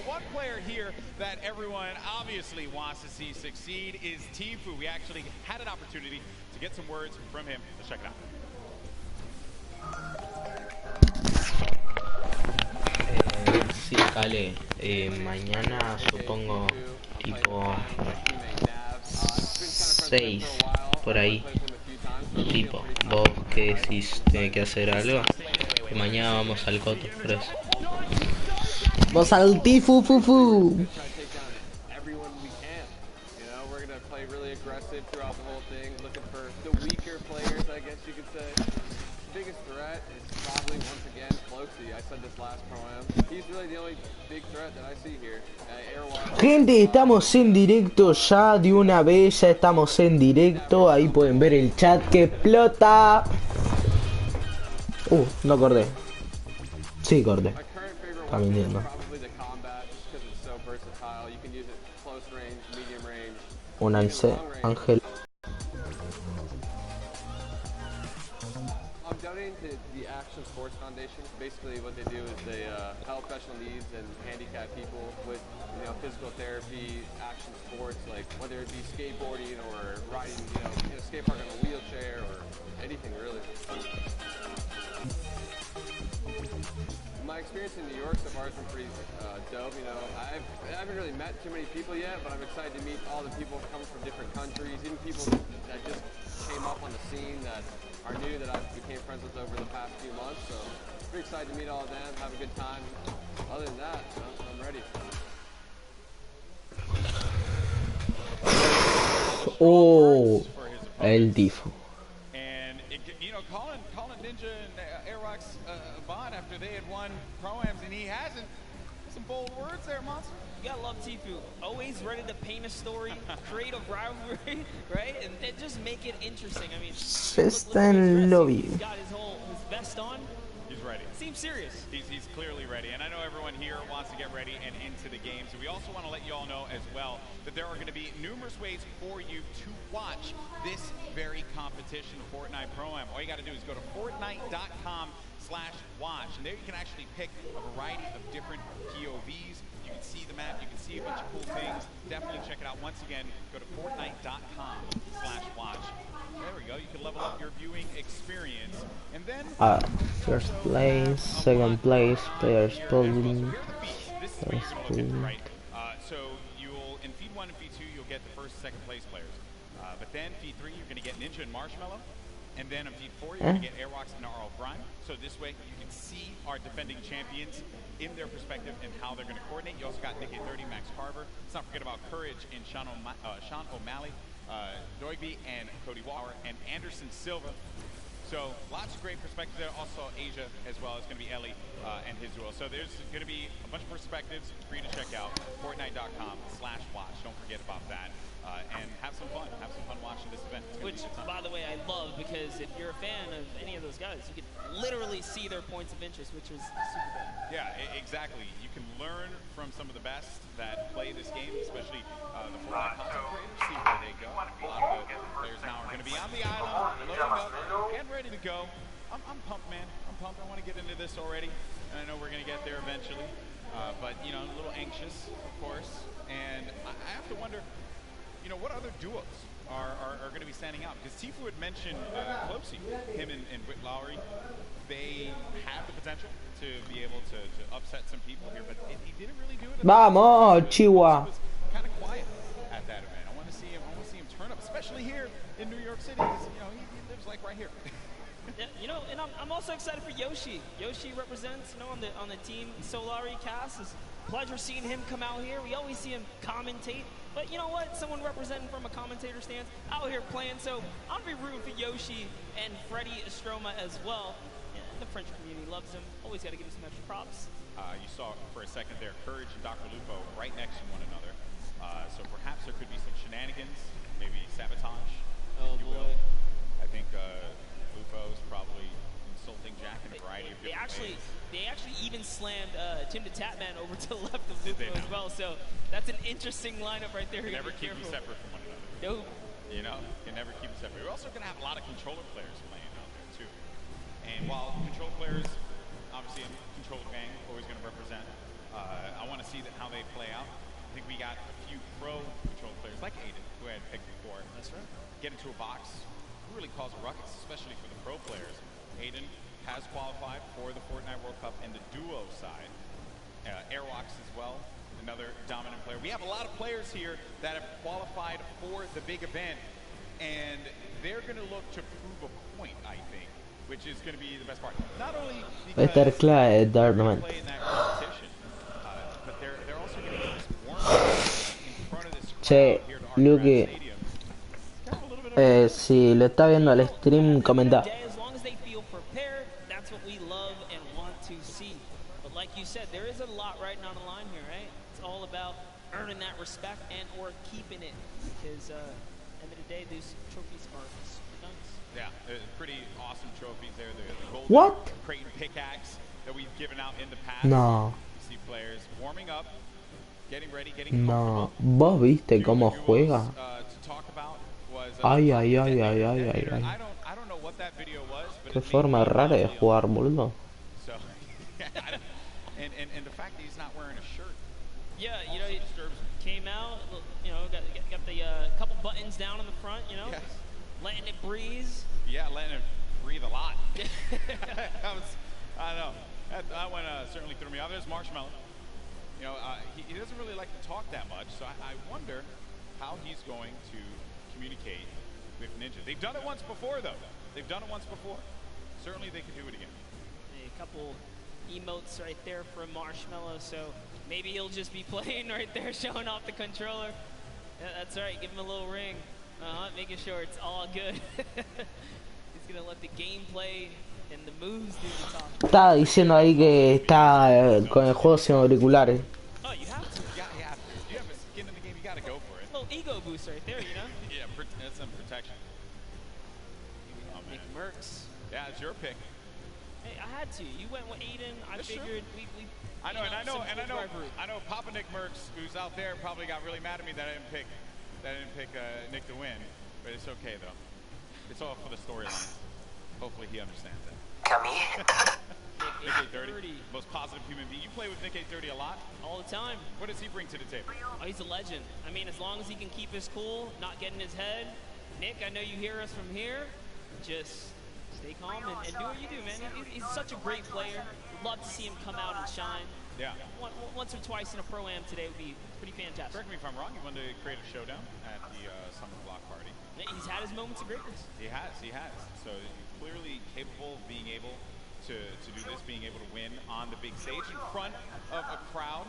[SPEAKER 18] one player here that everyone obviously wants to see succeed is Tfue. We actually had an opportunity to get some words from him. Let's check it out.
[SPEAKER 6] Sí, Cale, mañana supongo tipo 6 por ahí. Tipo, vos que decís, tenés que hacer algo. Y mañana vamos al coto, por eso. Vos al Tifu, fufu.
[SPEAKER 22] Everyone we can. You know, we're gonna play really aggressive throughout the whole thing, looking for the weaker players, I guess you could say. The biggest threat is probably once again Floxy. I said this last Pro-Am. He's really the only big threat that I see here.
[SPEAKER 6] Gente, estamos en directo ya de una vez, ya estamos en directo. Ahí pueden ver el chat que explota. No acordé. Sí, acordé. Está mintiendo. Un ángel.
[SPEAKER 22] I'm donating to the Action Sports Foundation. Basically, what they do is they help special needs and handicapped people with, you know, physical therapy, action sports, like whether it be skateboarding or riding, you know, in a skate park on a wheelchair or anything really. My experience in New York so far has been pretty dope. You know, I haven't really met too many people yet, but I'm excited to meet all the people coming from different countries, even people that just came up on the scene that are new that I became friends with over the past few months. So pretty excited to meet all of them, have a good time. Other than that, you know, I'm ready.
[SPEAKER 6] Oh, el Tifu.
[SPEAKER 18] And you know, calling Ninja and Airrock's bond after they had won Pro-Ams and he hasn't. Some bold words there, Monster.
[SPEAKER 15] You gotta love Tfue. Always ready to paint a story, create a rivalry, right? And just make it interesting. I mean,
[SPEAKER 6] Está en lobby.
[SPEAKER 15] He's got his vest on.
[SPEAKER 18] He's ready.
[SPEAKER 15] Seems serious.
[SPEAKER 18] He's clearly ready. And I know everyone here wants to get ready and into the game. So we also want to let you all know as well that there are going to be numerous ways for you to watch this very competition, Fortnite Pro-Am. All you got to do is go to Fortnite.com/watch. And there you can actually pick a variety of different POVs. You can see the map. You can see a bunch of cool things. Definitely check it out. Once again, go to Fortnite.com/watch. There we go. You can level up your viewing experience. And then
[SPEAKER 6] first place, second place, players polling.
[SPEAKER 18] This is where you're going to look at, right? So you'll in feed 1 and feed 2, you'll get the first, second place players. But then feed 3, you're going to get Ninja and Marshmallow. And then on feed 4, you're going to get Airrocks and RL Prime. So this way, you can see our defending champions in their perspective and how they're going to coordinate. You also got Nicky 30, Max Carver. Let's not forget about Courage and Sean O'Malley. Doigby and Cody Waller and Anderson Silva. So lots of great perspectives there. Also Asia as well is going to be Ellie and his duel. So there's going to be a bunch of perspectives for you to check out. Fortnite.com/watch. Don't forget about that. And have some fun. Have some fun watching this event.
[SPEAKER 5] Which, by the way, I love, because if you're a fan of any of those guys, you can literally see their points of interest, which is super good.
[SPEAKER 18] Yeah, exactly. You can learn from some of the best that play this game, especially the Fortnite content creators, see where they go. A lot of the players now are going to be on the island, loading up, getting ready to go. I'm pumped, man. I'm pumped. I want to get into this already. And I know we're going to get there eventually. But, you know, a little anxious, of course. And I have to wonder, you know, what other duos are going to be standing out? Because Tifu had mentioned Closey, him and Whit Lowry. They have the potential to be able to upset some people here, but he didn't really do it.
[SPEAKER 6] Vamos, Chihuahua.
[SPEAKER 18] Kind of quiet at that event. I want to see him. I want to see him turn up, especially here in New York City. Because, you know, he lives like right here.
[SPEAKER 5] Yeah, you know, and I'm also excited for Yoshi. Yoshi represents, you know, on the Team Solari cast. It's a pleasure seeing him come out here. We always see him commentate. But you know what? Someone representing from a commentator stance out here playing. So I'm going to be rooting for Yoshi and Freddie Estroma as well. And the French community loves him. Always got to give him some extra props.
[SPEAKER 18] You saw for a second there Courage and Dr. Lupo right next to one another. So perhaps there could be some shenanigans, maybe sabotage.
[SPEAKER 5] Oh,
[SPEAKER 18] if you
[SPEAKER 5] boy.
[SPEAKER 18] will. I think Lupo's probably insulting Jack in a variety of different ways.
[SPEAKER 5] They actually even slammed Tim the Tatman over to the left of Lupo as well. So that's an interesting lineup right there.
[SPEAKER 18] You can never keep them separate from one another.
[SPEAKER 5] Nope.
[SPEAKER 18] You know, you can never keep them separate. We're also going to have a lot of controller players playing out there too. And while control players, obviously in control gang, always going to represent, I want to see how they play out. I think we got a few pro control players like Aiden, who I had picked before.
[SPEAKER 5] That's right.
[SPEAKER 18] Get into a box, really cause a ruckus, especially for the pro players. Aiden has qualified for the Fortnite World Cup and the duo side. Airwalks as well, another dominant player. We have a lot of players here that have qualified for the big event, and they're going to look to prove a point, I think, which is going to be the best part. Not only because they're playing that competition, but they're also going to get this warm-up in front of this crowd here to
[SPEAKER 6] Luke, si lo está viendo al stream, comenta.
[SPEAKER 5] As long as they feel prepared, that's what we love and want to see. But like you said, there is a lot riding on the line here, right? It's all about earning that respect and or keeping it. Because end of the day, these trophies are super nice.
[SPEAKER 18] Yeah, they're pretty awesome trophies there. The golden Creighton pickaxe that we've given out in the past.
[SPEAKER 6] No.
[SPEAKER 18] You see players warming up, getting ready, getting
[SPEAKER 6] No, vos viste cómo juega. Ay, ay, ay, ay, ay, ay, ay.
[SPEAKER 18] I don't know what that video was, but
[SPEAKER 6] Qué forma rara de jugar, boludo.
[SPEAKER 18] So, and the fact that he's not wearing a shirt.
[SPEAKER 5] Yeah, you know, he came out, you know, got the couple buttons down in the front, you know, letting it breeze.
[SPEAKER 18] Yeah, letting it breathe a lot. I don't know. That one certainly threw me off. There's Marshmallow. You know, he doesn't really like to talk that much, so I wonder how he's going to communicate with Ninja. They've done it once before, though. They've done it once before. Certainly they could do it again.
[SPEAKER 5] A couple emotes right there from Marshmallow, so maybe he'll just be playing right there, showing off the controller. Yeah, that's right, give him a little ring. Making sure it's all good. He's gonna let the gameplay and the moves do the talk.
[SPEAKER 6] Estaba diciendo ahí que está con el juego sin auriculares.
[SPEAKER 5] Oh, you have to.
[SPEAKER 18] Yeah, you have to. If you have a skin in the game, you gotta go for it.
[SPEAKER 5] A little ego boost right there, you know?
[SPEAKER 18] Yeah, that's some protection. Oh, man.
[SPEAKER 5] Mercs.
[SPEAKER 18] Yeah, it's your pick.
[SPEAKER 5] Hey, I had to. You went with Aiden. I figured we
[SPEAKER 18] I know Papa Nick Mercs, who's out there, probably got really mad at me that I didn't pick Nick to win. But it's okay though. It's all for the storyline. Hopefully he understands that.
[SPEAKER 5] Come here.
[SPEAKER 18] Nick A30, most positive human being. You play with Nick A30 a lot?
[SPEAKER 5] All the time.
[SPEAKER 18] What does he bring to the table?
[SPEAKER 5] Oh, he's a legend. I mean, as long as he can keep his cool, not get in his head. Nick, I know you hear us from here. Just stay calm and do what you do, man. He's such a great player. Love to see him come out and shine.
[SPEAKER 18] Yeah.
[SPEAKER 5] Once or twice in a Pro-Am today would be pretty fantastic.
[SPEAKER 18] Correct me if I'm wrong, he wanted to create a showdown at the Summer Block Party.
[SPEAKER 5] He's had his moments of greatness.
[SPEAKER 18] He has. So clearly capable of being able to do this, being able to win on the big stage in front of a crowd.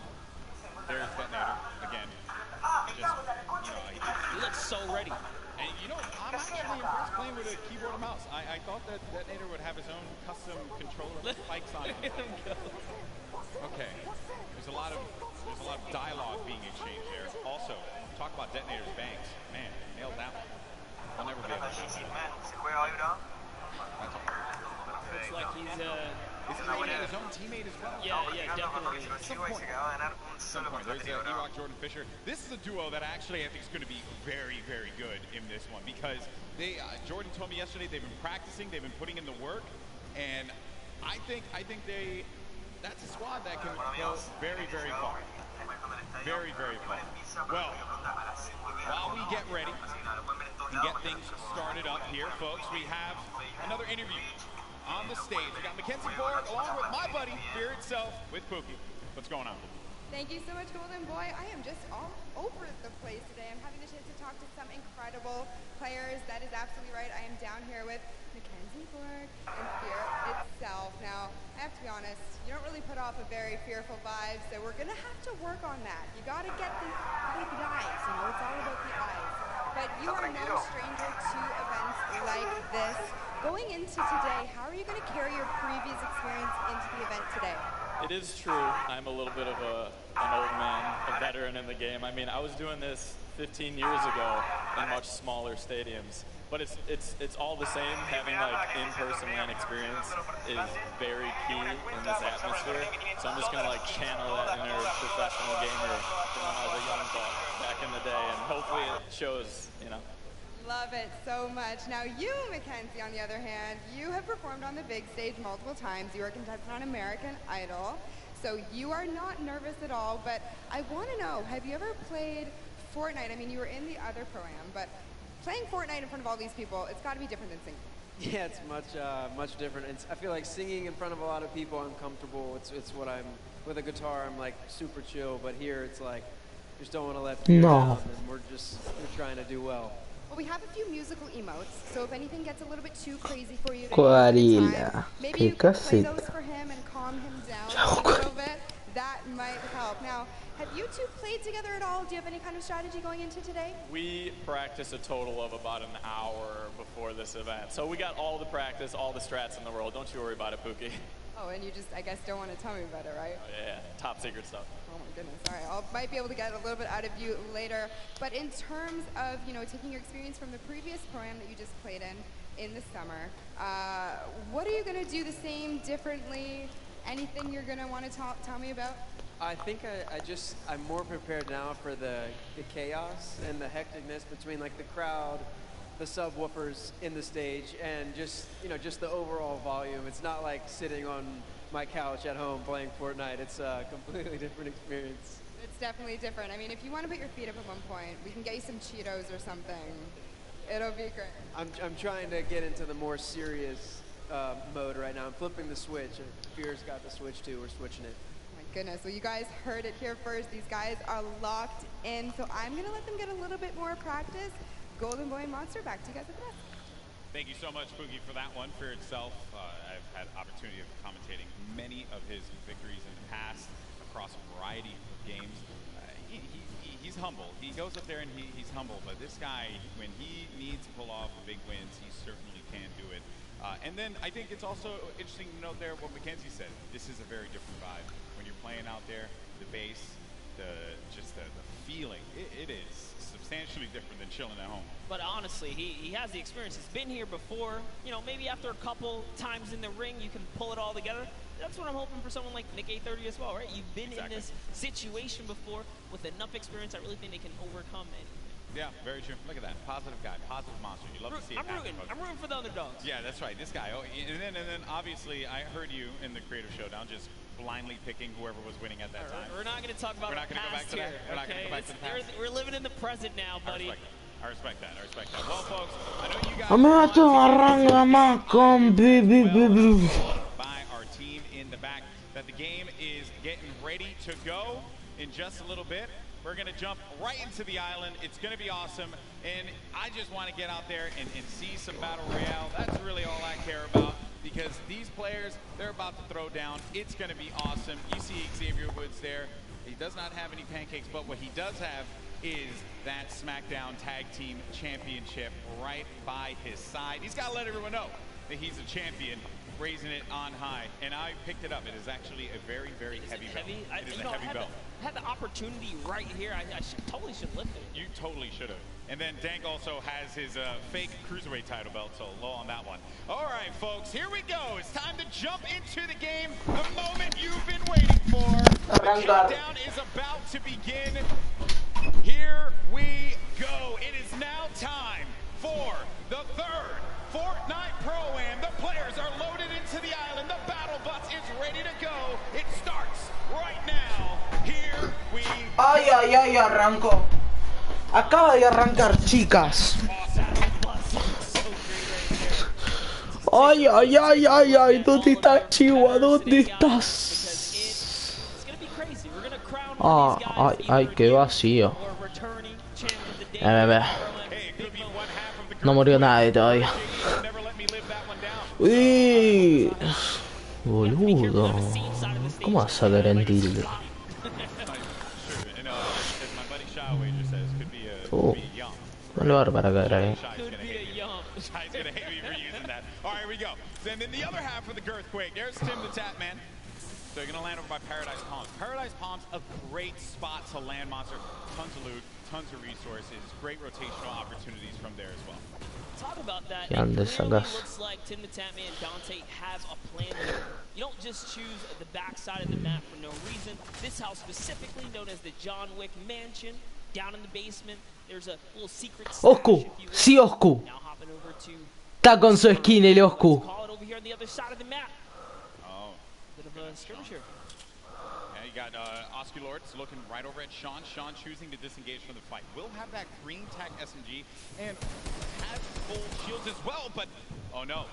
[SPEAKER 18] There's Detonator again. Just, you know,
[SPEAKER 5] he looks so ready.
[SPEAKER 18] And you know, I'm actually impressed playing with a keyboard and mouse. I thought that Detonator would have his own custom controller with spikes on it. Okay, there's a lot of dialogue being exchanged there. Also, talk about Detonator's banks. Man, nailed that one. I'll never be able to do that.
[SPEAKER 5] Looks like he's
[SPEAKER 18] Is he making his own teammate as well?
[SPEAKER 5] Yeah, definitely.
[SPEAKER 18] At some point, there's E-Rock, Jordan Fisher. This is a duo that actually I think is going to be very, very good in this one because they, Jordan told me yesterday they've been practicing, they've been putting in the work, and I think that's a squad that can go very, very far. Very, very far. Well, while we get ready and get things started up here, folks, we have another interview on the stage. We got Mackenzie Ford along with my buddy, Fear Itself, with Pookie. What's going on?
[SPEAKER 19] Thank you so much, Golden Boy. I am just all over the place today. I'm having the chance to talk to some incredible players. That is absolutely right. I am down here with Mackenzie Ford and Fear Itself. Now, I have to be honest, you don't really put off a very fearful vibe, so we're gonna have to work on that. You gotta get the eyes, you know, it's all about the eyes. But you are no stranger to events like this. Going into today, how are you gonna carry your previous experience into the event today?
[SPEAKER 7] It is true. I'm a little bit of an old man, a veteran in the game. I mean, I was doing this 15 years ago in much smaller stadiums, but it's all the same. Having like in-person LAN experience is very key in this atmosphere. So I'm just gonna like channel that inner professional gamer from when I was a young buck back in the day, and hopefully it shows, you know.
[SPEAKER 19] Love it so much. Now you, Mackenzie, on the other hand, you have performed on the big stage multiple times. You are contestant on American Idol, so you are not nervous at all, but I want to know, have you ever played Fortnite? I mean, you were in the other pro-am, but playing Fortnite in front of all these people, it's got to be different than singing.
[SPEAKER 8] Yeah, it's much different. I feel like singing in front of a lot of people, I'm comfortable. It's what I'm, with a guitar, I'm like super chill, but here it's like, just don't want to let people down, and we're trying to do well.
[SPEAKER 19] Well, we have a few musical emotes, so if anything gets a little bit too crazy for you,
[SPEAKER 6] Guarila.
[SPEAKER 19] maybe you can play those for him and calm him down a little bit. That might help. Now, have you two played together at all? Do you have any kind of strategy going into today?
[SPEAKER 7] We practiced a total of about an hour before this event. So we got all the practice, all the strats in the world. Don't you worry about it, Pookie.
[SPEAKER 19] Oh, and you just, I guess, don't want to tell me about it, right?
[SPEAKER 7] Oh, yeah, top secret stuff.
[SPEAKER 19] Oh my goodness. All right, I might be able to get a little bit out of you later. But in terms of, you know, taking your experience from the previous pro-am that you just played in the summer, what are you going to do the same, differently? Anything you're going to want to tell me about?
[SPEAKER 8] I think I'm more prepared now for the chaos and the hecticness between like the crowd, the subwoofers in the stage, and just the overall volume. It's not like sitting on my couch at home playing Fortnite. It's a completely different experience.
[SPEAKER 19] It's definitely different. I mean, if you want to put your feet up at one point, we can get you some Cheetos or something. It'll be great.
[SPEAKER 8] I'm trying to get into the more serious mode right now. I'm flipping the switch. Fear's got the switch too. We're switching it.
[SPEAKER 19] Goodness, well, you guys heard it here first. These guys are locked in, so I'm going to let them get a little bit more practice. Golden Boy and Monster, back to you guys at the desk.
[SPEAKER 18] Thank you so much, Pookie, for that one. For itself, I've had opportunity of commentating many of his victories in the past across a variety of games. He's humble. He goes up there and he's humble, but this guy, when he needs to pull off big wins, he certainly can do it. And then I think it's also interesting to note there what Mackenzie said. This is a very different vibe. When you're playing out there, the bass, the feeling, it is substantially different than chilling at home.
[SPEAKER 5] But honestly, he has the experience. He's been here before. You know, maybe after a couple times in the ring, you can pull it all together. That's what I'm hoping for someone like Nick A30 as well, right? You've been in this situation before with enough experience. I really think they can overcome anything.
[SPEAKER 18] Yeah, very true. Look at that. Positive guy, positive monster. You love to see it happen.
[SPEAKER 5] I'm rooting for the underdogs.
[SPEAKER 18] Yeah, that's right. This guy. Oh, and then obviously, I heard you in the Creative Showdown just blindly picking whoever was winning at that time.
[SPEAKER 5] We're not going to talk about the past here.
[SPEAKER 18] We're not going to go back to the past.
[SPEAKER 5] We're living in the present now, buddy.
[SPEAKER 18] I respect that. Well, folks, I know you guys by our team in the back that the game is getting ready to go in just a little bit. We're going to jump right into the island. It's going to be awesome. And I just want to get out there and see some Battle Royale. That's really all I care about, because these players, they're about to throw down. It's going to be awesome. You see Xavier Woods there. He does not have any pancakes, but what he does have is that SmackDown Tag Team Championship right by his side. He's got to let everyone know that he's a champion, raising it on high. And I picked it up. It is actually a very, very heavy belt. It is a heavy belt.
[SPEAKER 5] I had the opportunity right here. I totally should lift it.
[SPEAKER 18] You totally should have. And then Dank also has his fake cruiserweight title belt, so low on that one. All right, folks, here we go. It's time to jump into the game. The moment you've been waiting for. The countdown is about to begin. Here we go. It is now time for the third Fortnite Pro-Am. The players are loaded into the island. The battle bus is ready to go. It starts right now. Here we go.
[SPEAKER 6] Ay, ay, ay, arrancó. Acaba de arrancar, chicas. Ay, ay, ay, ay, ay. ¿Dónde estás, Chihuahua? ¿Dónde estás? Ah, ay, ay, qué vacío. No murió nadie todavía. Uy, boludo. ¿Cómo vas a ver en tilde? No le va a dar para caer ahí.
[SPEAKER 18] Then in the other half of the Girthquake, there's Tim the Tap Man. So you're going to land over by Paradise Palms. Paradise Palms, a great spot to land monster. Tons of loot, tons of resources, great rotational opportunities from there as well.
[SPEAKER 5] Talk about that.
[SPEAKER 6] It
[SPEAKER 5] clearly looks like Tim the Tap Man and Dante have a plan here. You don't just choose the backside of the map for no reason. This house specifically known as the John Wick Mansion. Down in the basement, there's a little secret stash,
[SPEAKER 6] Oscu, sí, Oscu.
[SPEAKER 5] Now hopping over to
[SPEAKER 6] Está con su skin el Oscu.
[SPEAKER 5] call it over here on the other side of the map.
[SPEAKER 18] Oh.
[SPEAKER 5] Bit of a skirmish here.
[SPEAKER 18] Yeah, you got Osculords looking right over at Sean. Sean choosing to disengage from the fight. Will have that green tack SMG and has full shields as well, but oh no.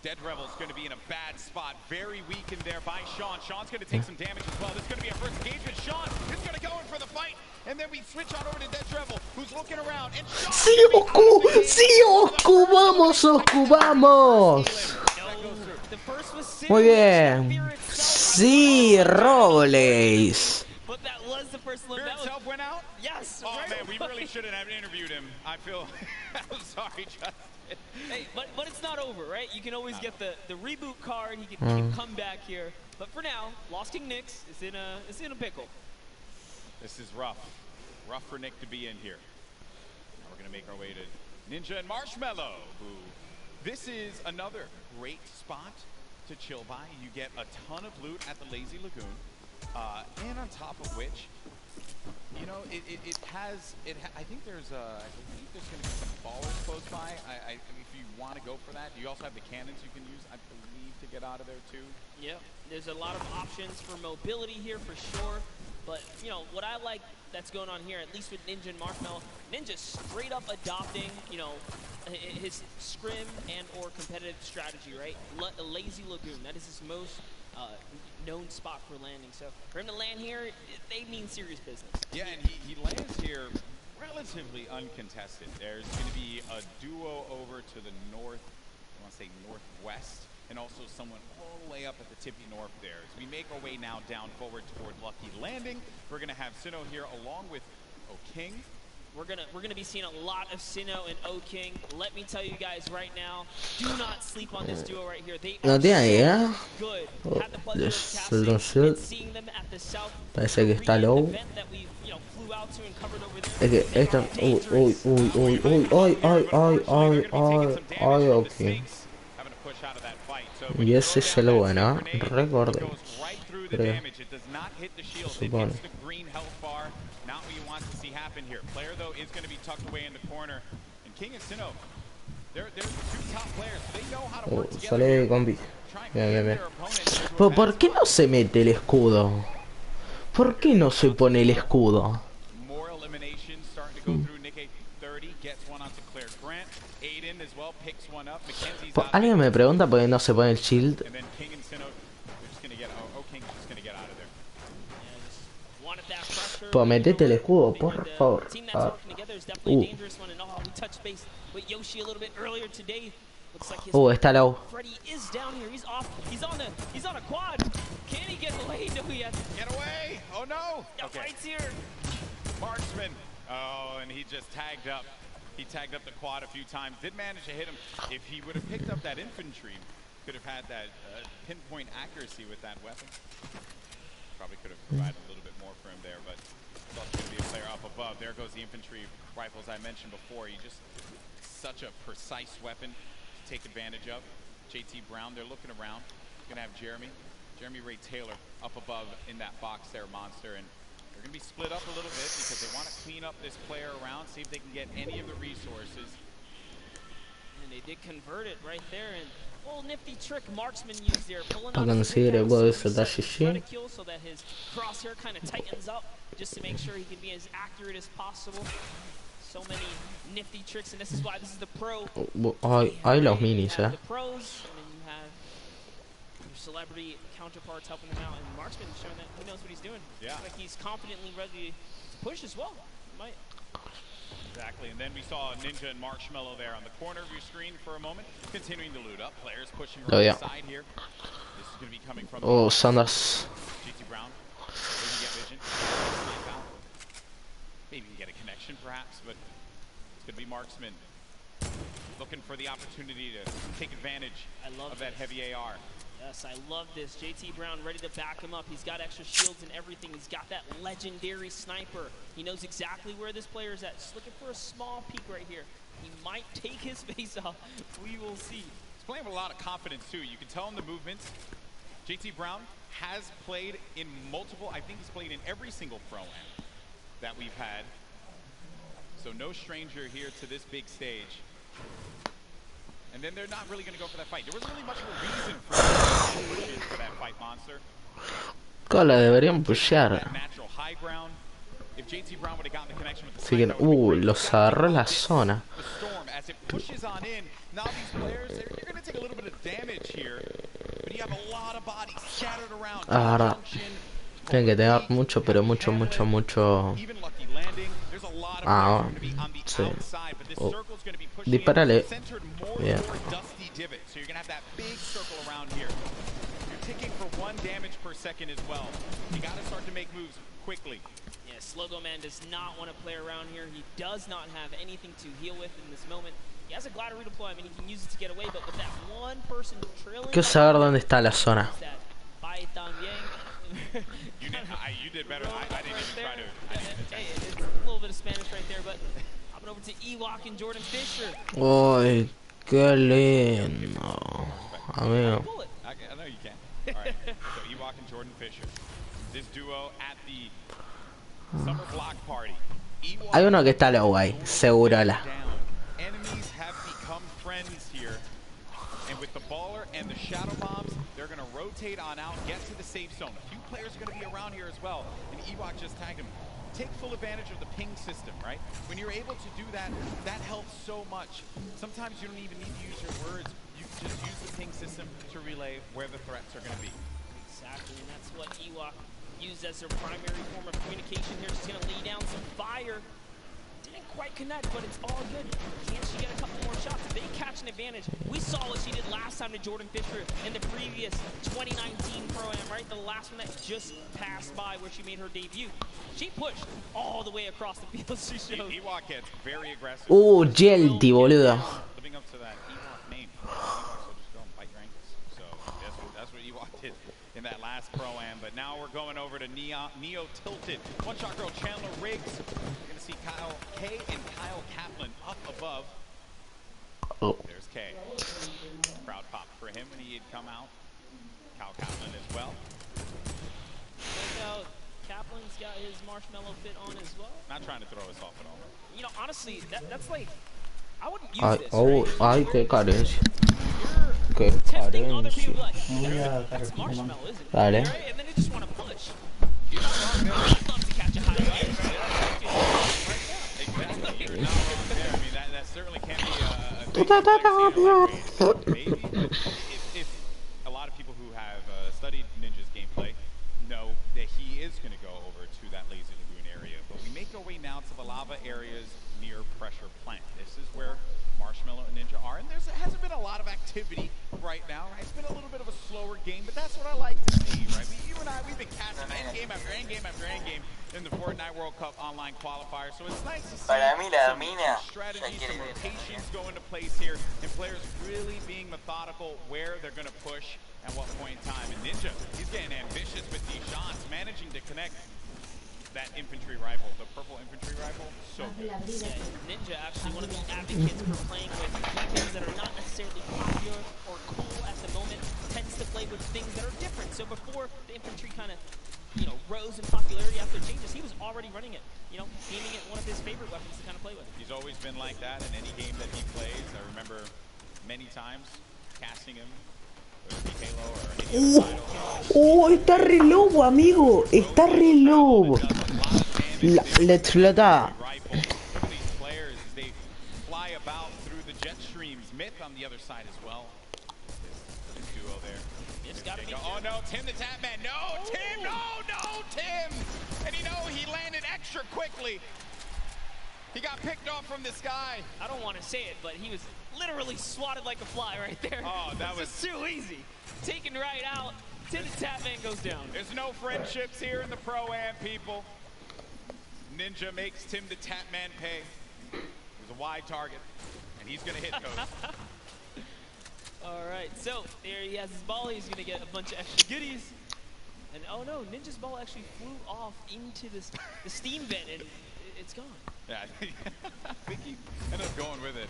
[SPEAKER 18] Dead Rebel's going to be in a bad spot. Very weakened there by Sean. Sean's going to take some damage as well. This is going to be our first engagement. Sean is going to go in for the fight. And then we switch on over to Dead Rebel, who's looking around. And Sean
[SPEAKER 6] ¡Sí, Oscu! ¡Sí, Oscu! ¡Vamos, Oscu! ¡Vamos! Muy bien. Sí, Robles.
[SPEAKER 5] But that was the first limb.
[SPEAKER 18] Spirit Self went out?
[SPEAKER 5] Yes.
[SPEAKER 18] Oh, man, we really shouldn't have interviewed him. I feel... I'm sorry, Justin.
[SPEAKER 5] Hey, but it's not over, right? You can always get the reboot card. He can come back here. But for now, Lost King Nyx is in a pickle.
[SPEAKER 18] This is rough. Rough for Nick to be in here. Now we're going to make our way to Ninja and Marshmallow, who... This is another great spot to chill by. You get a ton of loot at the Lazy Lagoon. And on top of which, you know, I think there's I believe there's going to be some ballers close by. I mean, if you want to go for that, you also have the cannons you can use, I believe, to get out of there too.
[SPEAKER 5] Yeah, there's a lot of options for mobility here for sure. But, you know, what I like that's going on here, at least with Ninja and Marshmallow, Ninja straight up adopting, you know, his scrim and or competitive strategy, right? Lazy Lagoon, that is his most known spot for landing. So for him to land here, they mean serious business.
[SPEAKER 18] Yeah, and he lands here relatively uncontested. There's going to be a duo over to the north, I want to say northwest, and also someone all the way up at the tippy north there. As we make our way now down forward toward Lucky Landing, we're going to have Sinnoh here along with O'King.
[SPEAKER 5] We're gonna be seeing a lot of Sinnoh and O'King. Let me tell you guys right now, do not sleep on this duo right here. They are so good. Had the pleasure of casting and seeing them at the South
[SPEAKER 6] Parece que está low.
[SPEAKER 5] event that we flew out to and covered over there.
[SPEAKER 6] Es que esta... Uy, ay, ok. Y ese es el bueno, recordemos. Creo. Supone.
[SPEAKER 18] Player though is going to be tucked away in the corner, and King and Sinnoh, they're the two top players. They know how to work together.
[SPEAKER 6] Sale combi. Bien, bien. ¿Por qué no se mete el escudo? ¿Por qué no se pone el escudo?
[SPEAKER 18] More eliminations starting to go through. Nick 30 gets one onto Claire Grant. Aiden as well picks one up. Mackenzie's out.
[SPEAKER 6] Alguien me pregunta por qué no se pone el shield.
[SPEAKER 18] And then King and Sinnoh, they're just going to get King's just going to get out of there.
[SPEAKER 6] Pues metete el escudo, por favor. Está low.
[SPEAKER 18] Get away! Oh no! Okay. Marksman Oh, and he just tagged up. He tagged up the quad a few times. Did manage to hit him. If he would have picked up that infantry, could have had that pinpoint accuracy with that weapon. Probably could have provided a little bit more for him there, but it's also going to be a player up above. There goes the infantry rifles I mentioned before. He just such a precise weapon to take advantage of. JT Brown, they're looking around. Going to have Jeremy Ray Taylor up above in that box there, Monster, and they're going to be split up a little bit because they want to clean up this player around, see if they can get any of the resources.
[SPEAKER 5] And they did convert it right there, and a little nifty trick Marksman used there, pulling
[SPEAKER 6] Para
[SPEAKER 5] out
[SPEAKER 6] conseguir el gol de ese
[SPEAKER 5] reticule so that his crosshair kind of tightens up, just to make sure he can be as accurate as possible. So many nifty tricks, and this is why this is the pro.
[SPEAKER 6] Hay los minis,
[SPEAKER 5] The pros, and then you have your celebrity counterparts helping them out, and Marksman showing that he knows what he's doing.
[SPEAKER 18] Yeah.
[SPEAKER 5] Like he's confidently ready to push as well. He might.
[SPEAKER 18] Exactly, and then we saw Ninja and Marshmallow there on the corner of your screen for a moment, continuing to loot up. Players pushing around the side here. This is going to be coming from
[SPEAKER 6] Sanders.
[SPEAKER 18] GT Brown. Maybe get vision. Snipe out. Maybe you can get a connection perhaps, but it's going to be Marksman looking for the opportunity to take advantage of that heavy AR.
[SPEAKER 5] Yes, I love this. JT Brown ready to back him up. He's got extra shields and everything. He's got that legendary sniper. He knows exactly where this player is at. Just looking for a small peek right here. He might take his face off. We will see.
[SPEAKER 18] He's playing with a lot of confidence too. You can tell in the movements. JT Brown has played in multiple, I think he's played in every single pro-am that we've had. So no stranger here to this big stage. And then they're not really going to go for that fight. There wasn't really much of a reason for that fight, Monster.
[SPEAKER 6] Cola deberían pushear.
[SPEAKER 18] Natural high ground. If JT Brown would have gotten the connection with the
[SPEAKER 6] Siguen. Los agarró la zona.
[SPEAKER 18] the storm as it pushes on in. Now these players, you're going to take a little bit of damage here, but you have a lot of bodies scattered around.
[SPEAKER 6] Ahora. Tienen que tener mucho, pero mucho. Ah, sí. Dispárale. Bien.
[SPEAKER 18] So you're going to have that big circle around here. You're ticking for 1 damage per second as well. You got to start to make moves quickly.
[SPEAKER 5] Yes, Logo Man does not want to play around here. He does not have anything to heal with in this moment. He has a glider redeploy. I mean, he can use it to get away, but with that one person trailing...
[SPEAKER 6] Quiero saber dónde está la zona.
[SPEAKER 18] You did better. I didn't even try to.
[SPEAKER 5] Hey, it's a little bit of Spanish right there, but hopping over to Ewok and Jordan Fisher.
[SPEAKER 6] Ay, qué lindo. Amigo.
[SPEAKER 18] I know you can. All right. So Ewok and Jordan Fisher. This duo at the summer block party.
[SPEAKER 6] Hay uno que está low ahí, segurola.
[SPEAKER 18] Enemies have become friends here. And with the baller and the shadow bombs, they're going to rotate on out, get to the safe zone. A few players are going to be around here as well. And Ewok just tagged him. Take full advantage of the ping system, right? When you're able to do that, that helps so much. Sometimes you don't even need to use your words. You just use the ping system to relay where the threats are going to be.
[SPEAKER 5] Exactly, and that's what Ewok used as their primary form of communication here. Just going to lay down some fire. Didn't quite connect, but it's all good. Can she get a couple more shots? If they catch an advantage, we saw what she did last time to Jordan Fisher in the previous 2019 Pro-Am, right? The last one that just passed by where she made her debut. She pushed all the way across the field. She showed.
[SPEAKER 18] Ewok gets very aggressive.
[SPEAKER 6] Jelty, boludo.
[SPEAKER 18] Living up to that Ewok name. Ewok just go and bite your ankles. So that's what Ewok did in that last Pro-Am. But now we're going over to Neo Tilted. One shot girl Chandler Riggs. You're going to see Kyle K and Kyle Kaplan up above.
[SPEAKER 6] Oh.
[SPEAKER 18] There's K. Crowd popped for him when he had come out. Kyle Kaplan as well.
[SPEAKER 5] Check out Kaplan's got his marshmallow fit on as well.
[SPEAKER 18] Not trying to throw us off at all.
[SPEAKER 5] You know, honestly, that's like, I wouldn't use
[SPEAKER 6] Ay,
[SPEAKER 5] this.
[SPEAKER 6] oh,
[SPEAKER 5] Right?
[SPEAKER 6] ay, qué carencia. Qué
[SPEAKER 5] Testing other people
[SPEAKER 6] carencia.
[SPEAKER 5] like, that's marshmallow, isn't it?
[SPEAKER 6] Dale.
[SPEAKER 5] Right? And then they just want to push. You're not wrong, man. I'd love to catch a high right now.
[SPEAKER 18] Exactly. You're not wrong there. I mean, that certainly can be a maybe if a lot of people who have studied Ninja's gameplay know that he is going to go over to that Lazy Lagoon area. But we make our way now to the lava areas near Pressure Plant. This is where Marshmallow and Ninja are, and there hasn't been a lot of activity right now. Right? It's been a little bit of a slower game, but that's what I like to see, right? You and I, we been casting endgame after endgame after endgame in the Fortnite World Cup online qualifier. So it's nice to see some strategy, some rotations go into place here, and players really being methodical where they're going to push at what point in time. And Ninja, he's getting ambitious with these shots, managing to connect that infantry rifle, the purple infantry rifle. So good.
[SPEAKER 5] Yeah, Ninja actually one of the advocates for playing with weapons that are not necessarily popular or cool at the moment, tends to play with things that are different. So before the infantry kind of, rose in popularity after changes, he was already running it, deeming it one of his favorite weapons to kind of play with.
[SPEAKER 18] He's always been like that in any game that he plays. I remember many times casting him.
[SPEAKER 6] Oh, está re lobo, amigo. Está re lobo. Le explota.
[SPEAKER 18] They fly about through the jet streams. Myth on the other side as well. This duo there. Oh no, Tim the Tapman. No, Tim, no, Tim. And he landed extra quickly. He got picked off from the sky.
[SPEAKER 5] I don't want to say it, but he was literally swatted like a fly right there.
[SPEAKER 18] Oh, that was
[SPEAKER 5] too easy. Taken right out. Tim the Tapman goes down.
[SPEAKER 18] There's no friendships here in the Pro-Am, people. Ninja makes Tim the Tapman pay. It was a wide target, and he's going to hit those.
[SPEAKER 5] All right, so there he has his ball. He's going to get a bunch of extra goodies. And oh no, Ninja's ball actually flew off into the steam vent, and it's gone.
[SPEAKER 18] Yeah, I think he ended up going with it.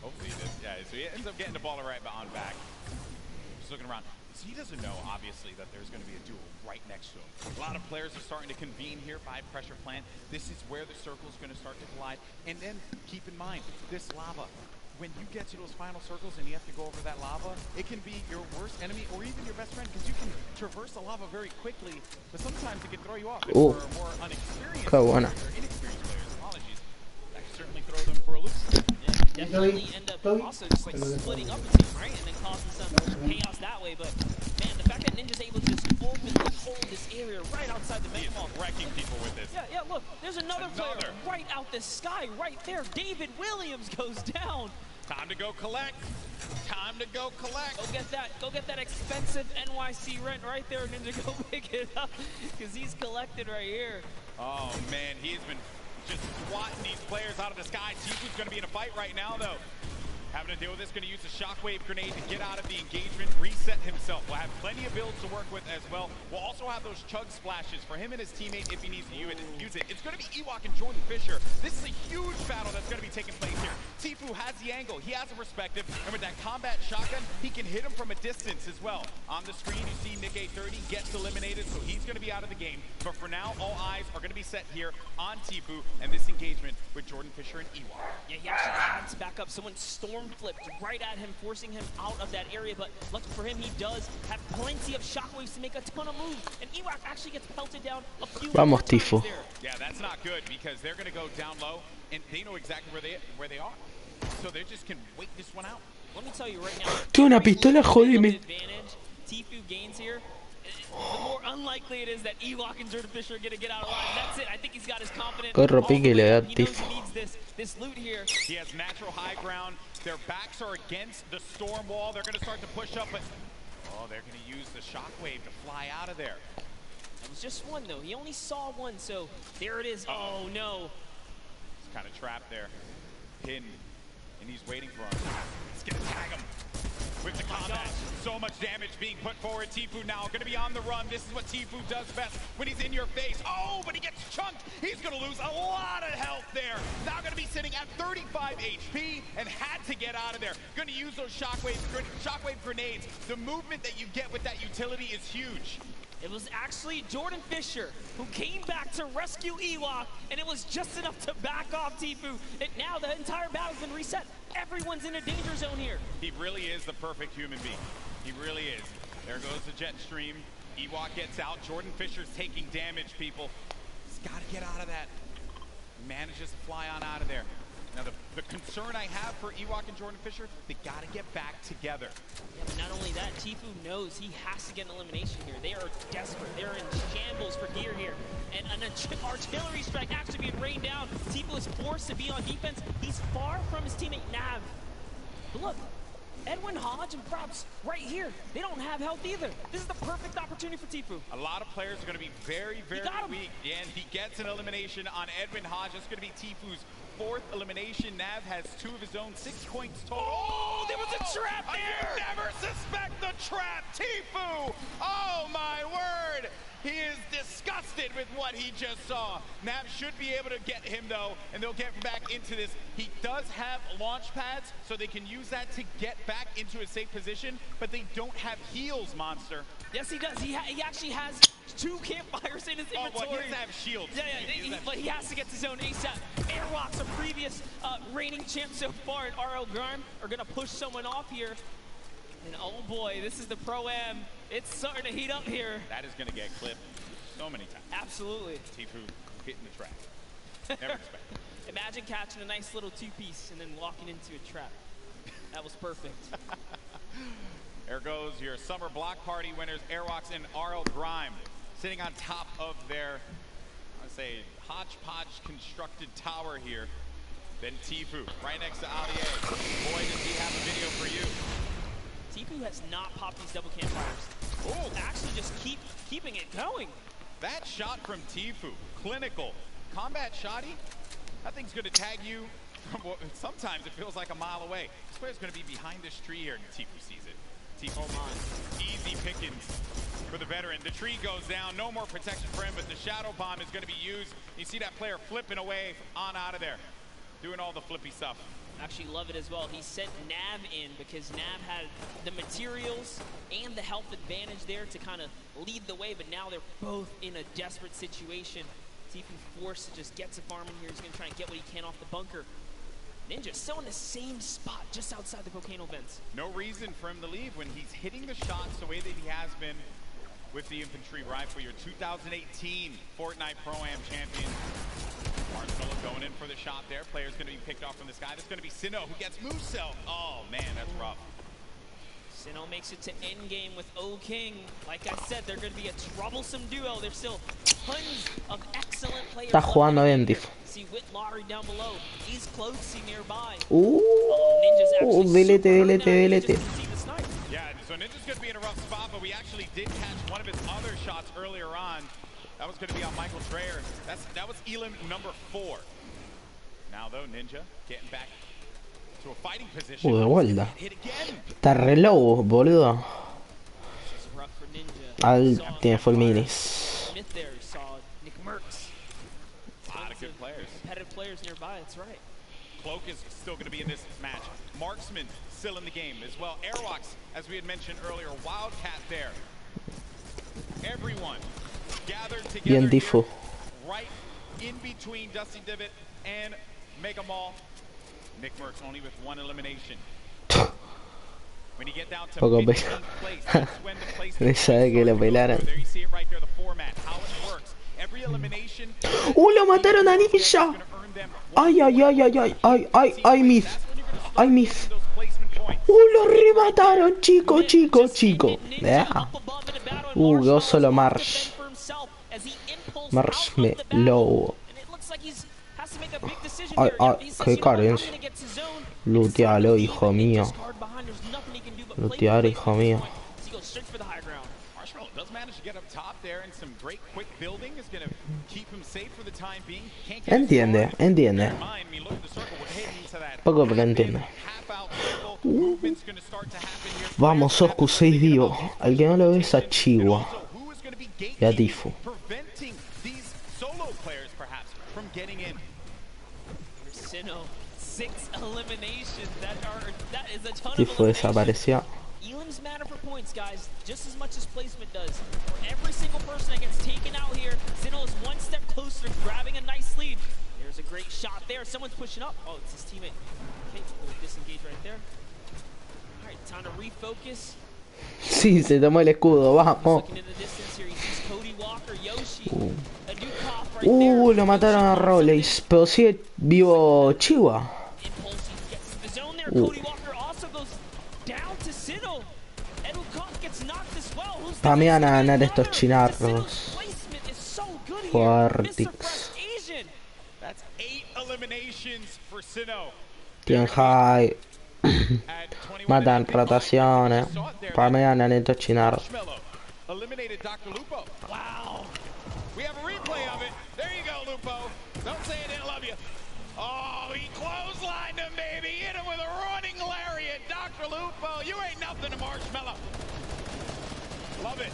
[SPEAKER 18] Hopefully he did. Yeah, so he ends up getting the ball right on back. Just looking around. So he doesn't know, obviously, that there's going to be a duel right next to him. A lot of players are starting to convene here by pressure plant. This is where the circle is going to start to collide. And then keep in mind, this lava. When you get to those final circles and you have to go over that lava, it can be your worst enemy or even your best friend, because you can traverse the lava very quickly, but sometimes it can throw you off. And for more inexperienced players, apologies, that can certainly throw them for a loop.
[SPEAKER 5] Yeah, definitely end up also just splitting up the team, right? And then causing some chaos that way. But man, the fact that Ninja's able to just openly hold this area right outside the main wall.
[SPEAKER 18] Wrecking people with this.
[SPEAKER 5] Yeah, look, there's another player right out the sky right there. David Williams goes down.
[SPEAKER 18] Time to go collect. Time to go collect.
[SPEAKER 5] Go get that expensive NYC rent right there, Ninja. Go pick it up, because he's collected right here.
[SPEAKER 18] Oh man, he's been just swatting these players out of the sky. Tifu's going to be in a fight right now, though. Having to deal with this, going to use a shockwave grenade to get out of the engagement, reset himself. We'll have plenty of builds to work with as well. We'll also have those chug splashes for him and his teammate if he needs to use it. It's going to be Ewok and Jordan Fisher. This is a huge battle that's going to be taking place here. Tifu has the angle. He has a perspective. And with that combat shotgun, he can hit him from a distance as well. On the screen, you see Nick 830 gets eliminated, so he's going to be out of the game. But for now, all eyes are going to be set here on Tifu and this engagement with Jordan Fisher and Ewok.
[SPEAKER 5] Yeah, he actually adds back up. Someone storm flipped right at him, forcing him out of that area, but lucky for him, he does have plenty of shockwaves to make a ton of moves, and Ewok actually gets pelted down a few
[SPEAKER 6] Vamos, Tifo.
[SPEAKER 18] Yeah, that's not good, because they're going to go down low, and they know exactly where they are. So they just can wait this one out.
[SPEAKER 5] Let me tell you right now,
[SPEAKER 6] Tengo una pistola, jodeme.
[SPEAKER 5] advantage Tifu gains here, the more unlikely it is that Ewok and Jordan Fisher are going to get out alive. That's it. I think he's got his confidence.
[SPEAKER 6] Corro, pique y le da
[SPEAKER 5] He knows
[SPEAKER 6] Tifo.
[SPEAKER 5] he needs this loot here.
[SPEAKER 18] He has natural high ground. Their backs are against the storm wall. They're going to start to push up, but they're going to use the shockwave to fly out of there.
[SPEAKER 5] It was just one, though. He only saw one, so there it is. Oh, no.
[SPEAKER 18] He's kind of trapped there. Pinned, and he's waiting for him. He's going to tag him with the combat. So much damage being put forward. Tifu now going to be on the run. This is what Tifu does best when he's in your face. Oh, but he gets chunked. He's going to lose a lot of health there. Now going to be sitting at 35 HP and had to get out of there. Going to use those shockwave grenades. The movement that you get with that utility is huge.
[SPEAKER 5] It was actually Jordan Fisher who came back to rescue Ewok, and it was just enough to back off Tifu. And now the entire battle's been reset. Everyone's in a danger zone here.
[SPEAKER 18] He really is the perfect human being. He really is. There goes the jet stream. Ewok gets out. Jordan Fisher's taking damage, people. He's got to get out of that. Manages to fly on out of there. Now, the concern I have for Ewok and Jordan Fisher, they got to get back together.
[SPEAKER 5] Yeah, but not only that, Tifu knows he has to get an elimination here. They are desperate. They're in shambles for gear here. And an artillery strike actually being rained down. Tifu is forced to be on defense. He's far from his teammate Nav. But look, Edwin Hodge and Props right here. They don't have health either. This is the perfect opportunity for Tfue.
[SPEAKER 18] A lot of players are going to be very, very weak. Yeah, and he gets an elimination on Edwin Hodge. That's going to be Tfue's 4th elimination. Nav has 2 of his own, 6 points total.
[SPEAKER 5] Oh, there was a trap there!
[SPEAKER 18] You never suspect the trap, Tfue! Oh, my word! He is disgusted with what he just saw. Nav should be able to get him, though, and they'll get back into this. He does have launch pads, so they can use that to get back into a safe position, but they don't have heals, Monster.
[SPEAKER 5] Yes, he does. He actually has 2 campfires in his inventory.
[SPEAKER 18] Oh, well, he doesn't have shields.
[SPEAKER 5] Yeah, but he has to get to zone ASAP. Airwalks, a previous reigning champ so far in RL Grime, are going to push someone off here. And oh boy, this is the Pro-Am. It's starting to heat up here.
[SPEAKER 18] That is going to get clipped so many times.
[SPEAKER 5] Absolutely.
[SPEAKER 18] Tfue hitting the trap. Never expected.
[SPEAKER 5] Imagine catching a nice little 2-piece and then walking into a trap. That was perfect.
[SPEAKER 18] There goes your summer block party winners, Airwalks and RL Grime, sitting on top of their, I'd say, hodgepodge constructed tower here. Then Tfue, right next to Allier. Boy, does he have a video for you.
[SPEAKER 5] Tfue has not popped these double campfires. Oh, actually just keeping it going.
[SPEAKER 18] That shot from Tfue, clinical. Combat shotty, that thing's going to tag you from what sometimes it feels like a mile away. This player's going to be behind this tree here, and Tfue sees it. Tfue, easy pickings for the veteran. The tree goes down, no more protection for him, but the shadow bomb is going to be used. You see that player flipping away on out of there, doing all the flippy stuff.
[SPEAKER 5] Actually love it as well. He sent Nav in because Nav had the materials and the health advantage there to kind of lead the way, but now they're both in a desperate situation. Tfue forced to just get to farm in here. He's going to try and get what he can off the bunker. Ninja still in the same spot just outside the volcano vents.
[SPEAKER 18] No reason for him to leave when he's hitting the shots the way that he has been with the infantry rifle. Your 2018 Fortnite Pro-Am champion. Marshmallow going in for the shot there. Player's going to be picked off from this guy. That's going to be Sinnoh who gets Moosel. Oh, man, that's rough.
[SPEAKER 5] Sinnoh makes it to endgame with O-King. Like I said, they're going to be a troublesome duo. There's still tons of excellent players.
[SPEAKER 6] Está jugando bien, Tfue.
[SPEAKER 5] See Whit Lowry down below. He's closely nearby.
[SPEAKER 6] Delete.
[SPEAKER 18] Yeah, so Ninja's going to be in a rough spot, but we actually did catch one of his other shots earlier on. That was going to be on Michael Dreyer. That was Elam number 4. Now, though, Ninja getting back to a fighting position.
[SPEAKER 6] De vuelta. Está re low, boludo. Tiene full minis.
[SPEAKER 18] Good players.
[SPEAKER 5] Competitive players nearby, that's right.
[SPEAKER 18] Cloak is still going to be in this match. Marksman still in the game as well. Airwalks, as we had mentioned earlier, Wildcat there. Everyone gathered together here, right in between Dusty Divot and Mega Mall. Nick Merckx only with 1 elimination. When you get down to 15th place, that's when the placement
[SPEAKER 6] sabe que lo pelaron.
[SPEAKER 18] There you see it right there, the format, how it works. Every elimination.
[SPEAKER 6] Lo mataron a Ninja. Ay, miss. Lo remataron, chico. Yeah. Quedó solo Marsh. Marshmallow. Ay, qué carencia. Lootealo, hijo mío. Lootear, hijo mío.
[SPEAKER 18] Does manage to get up top there, and some great quick building is going to keep him safe for the time being.
[SPEAKER 6] Entiende. Poco pero entiende. Vamos, Oscu 6 vivo. Al que no lo ve es a Chihuahua. Y a Tfue. Tfue desapareció.
[SPEAKER 5] Elims matter for points, guys, just as much as placement does. For every single person that gets taken out here, Sinnoh is one step closer to grabbing a nice lead. There's a great shot there. Someone's pushing up. Oh, it's his teammate. Okay, we'll disengage right there. All right, time to refocus.
[SPEAKER 6] Sí, se tomó el escudo, vamos. Lo mataron a Rolex, pero sigue vivo Chihuahua. Para mí van a ganar estos chinarros. Fuertix. Tienen high. Matan rotaciones. Para mí ganan estos chinarros.
[SPEAKER 18] Eliminated Dr. Lupo. Wow. We have a replay of it. There you go, Lupo. Don't say I didn't love you. Oh, he clotheslined him, baby. Hit him with a running lariat. Dr. Lupo, you ain't nothing to Marshmallow. Love it.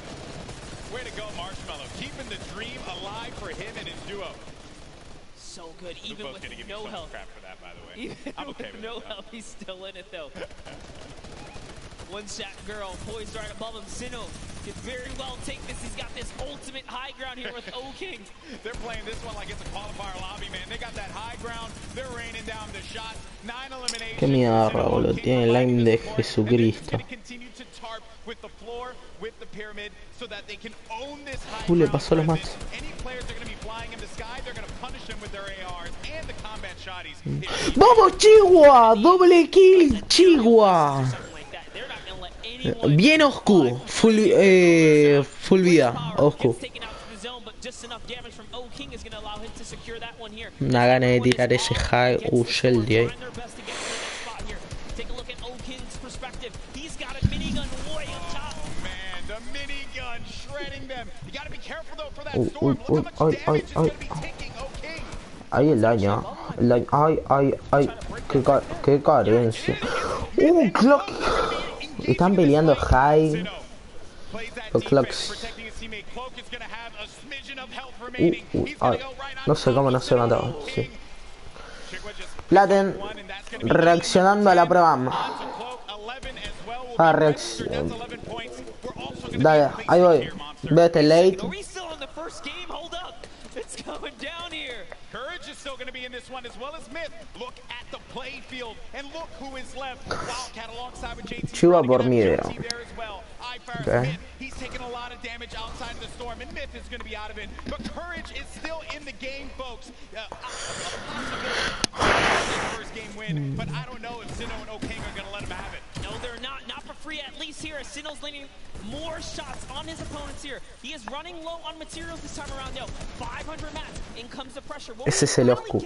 [SPEAKER 18] Way to go, Marshmallow. Keeping the dream alive for him and his duo.
[SPEAKER 5] So good, even
[SPEAKER 18] Lupo's
[SPEAKER 5] with
[SPEAKER 18] give
[SPEAKER 5] no
[SPEAKER 18] me so
[SPEAKER 5] health.
[SPEAKER 18] Crap for that, by the way.
[SPEAKER 5] Even
[SPEAKER 18] I'm okay
[SPEAKER 5] with
[SPEAKER 18] with
[SPEAKER 5] no
[SPEAKER 18] it,
[SPEAKER 5] health, he's still in it though. One shot girl poised right above him. Sinnoh could very well take this. He's got this ultimate high ground here with O-King.
[SPEAKER 18] They're playing this one like it's a qualifier lobby, man. They got that high ground. They're raining down the shots. 9 eliminations.
[SPEAKER 6] Qué mierda, boludo. Tiene el line de Jesucristo. Le pasó los mats. ¡Vamos, Chihuahua! ¡Doble kill, Chihuahua! Bien oscuro. Full vida. Oscuro. Una gana de tirar ese high Sheldy ahí. Ay. Ahí el daño. Ay. Qué carencia. Clock. Están peleando high. Los clocks. Ay. No sé cómo no se mató. Sí. Platen reaccionando a la prueba. Reacción. Dale, ahí voy. Vete late.
[SPEAKER 18] Courage is still going to be in this one as well as Myth. Look at the play field and look who is left. Wildcat alongside with JT.
[SPEAKER 6] Chuba por mí, veo.
[SPEAKER 18] Okay. He's taking a lot of damage outside of the storm, and Myth is going to be out of it. But Courage is still in the game, folks. First game win, but I don't know if Sinnoh and O-King are going to let him have it.
[SPEAKER 5] No, they're not. Not for free, at least here. Sinnoh's landing more shots on his opponents here. He is running low on materials this time around, though. 500 mats. In comes the pressure.
[SPEAKER 6] Ese es el oscuro.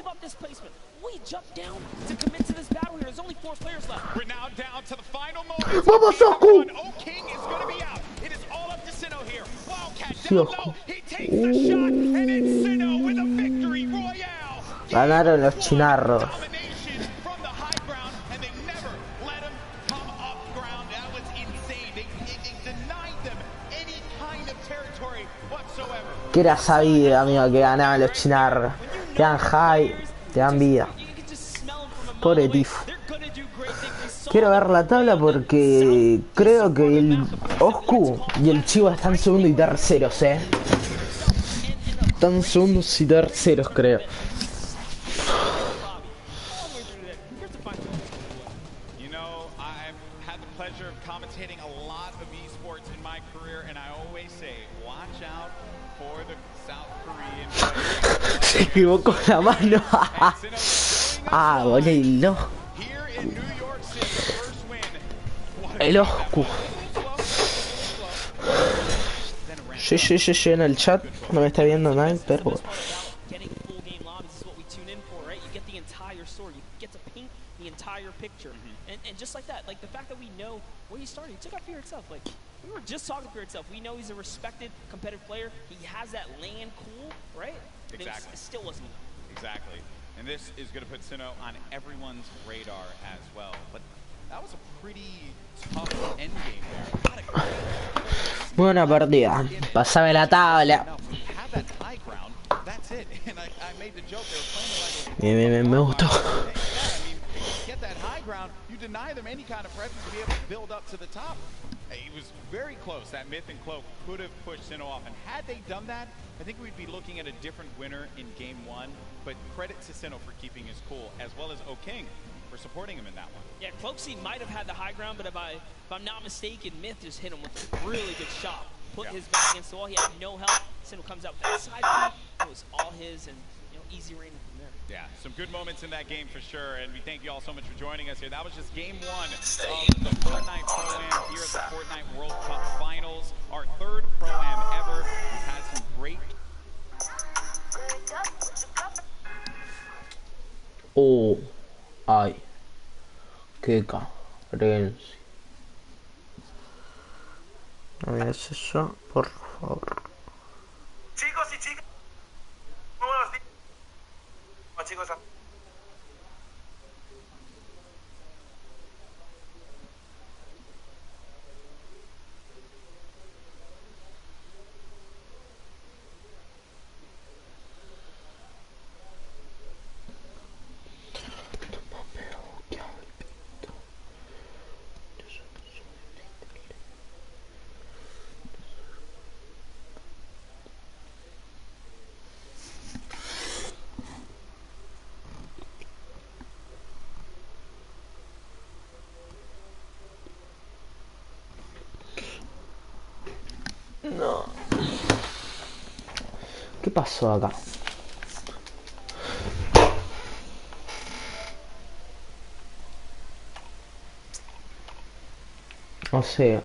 [SPEAKER 5] We jump down to commit to this battle here. There's only 4 players left.
[SPEAKER 18] We're now down to the final moment.
[SPEAKER 6] ¡Vamos, Oscu!
[SPEAKER 18] O-King is going to be out. It is all up to Sinnoh here. Wildcat down low. He takes the shot, and it's Sinnoh with a victory royale.
[SPEAKER 6] Ganaron los chinarros. Que era sabido, amigo, que ganaban los chinarros. Te dan high, te dan vida. Pobre Tifo. Quiero ver la tabla porque creo que el Oscu y el Chivo están segundo y terceros, Están segundos y terceros, creo. Se equivocó la mano. Boludo, el Oscu. Sí, en el chat no me está viendo nadie, pero bueno.
[SPEAKER 5] And just like that, like the fact that we know where he started, he took out Fear itself. Like we were just talking Fear itself. We know he's a respected, competitive player. He has that land cool, right?
[SPEAKER 18] Exactly.
[SPEAKER 5] It still wasn't enough.
[SPEAKER 18] Exactly. And this is going to put Sinnoh on everyone's radar as well. But that was a pretty tough end game there.
[SPEAKER 6] Buena partida. Pasame la tabla. Bien, me gustó.
[SPEAKER 18] Get that high ground, you deny them any kind of presence to be able to build up to the top. He was very close. That Myth and Cloak could have pushed Sinnoh off, and had they done that, I think we'd be looking at a different winner in game 1. But credit to Sinnoh for keeping his cool, as well as O-King for supporting him in that one.
[SPEAKER 5] Yeah, Cloaksy might have had the high ground, but if I'm not mistaken, Myth just hit him with a really good shot. Put his back against the wall. He had no help. Sinnoh comes out with that side peek. It was all his, and easy reign from there.
[SPEAKER 18] Yeah, some good moments in that game for sure, and we thank you all so much for joining us here. That was just game 1 of the Fortnite Pro-Am here at the Fortnite World Cup Finals. Our 3rd Pro-Am ever. We've had some great...
[SPEAKER 6] Ay, qué ca. Referencia. No me hagas eso, por favor.
[SPEAKER 10] Chicos y chicas, muy buenos días. Hola, chicos.
[SPEAKER 6] No. ¿Qué pasó acá? No sé.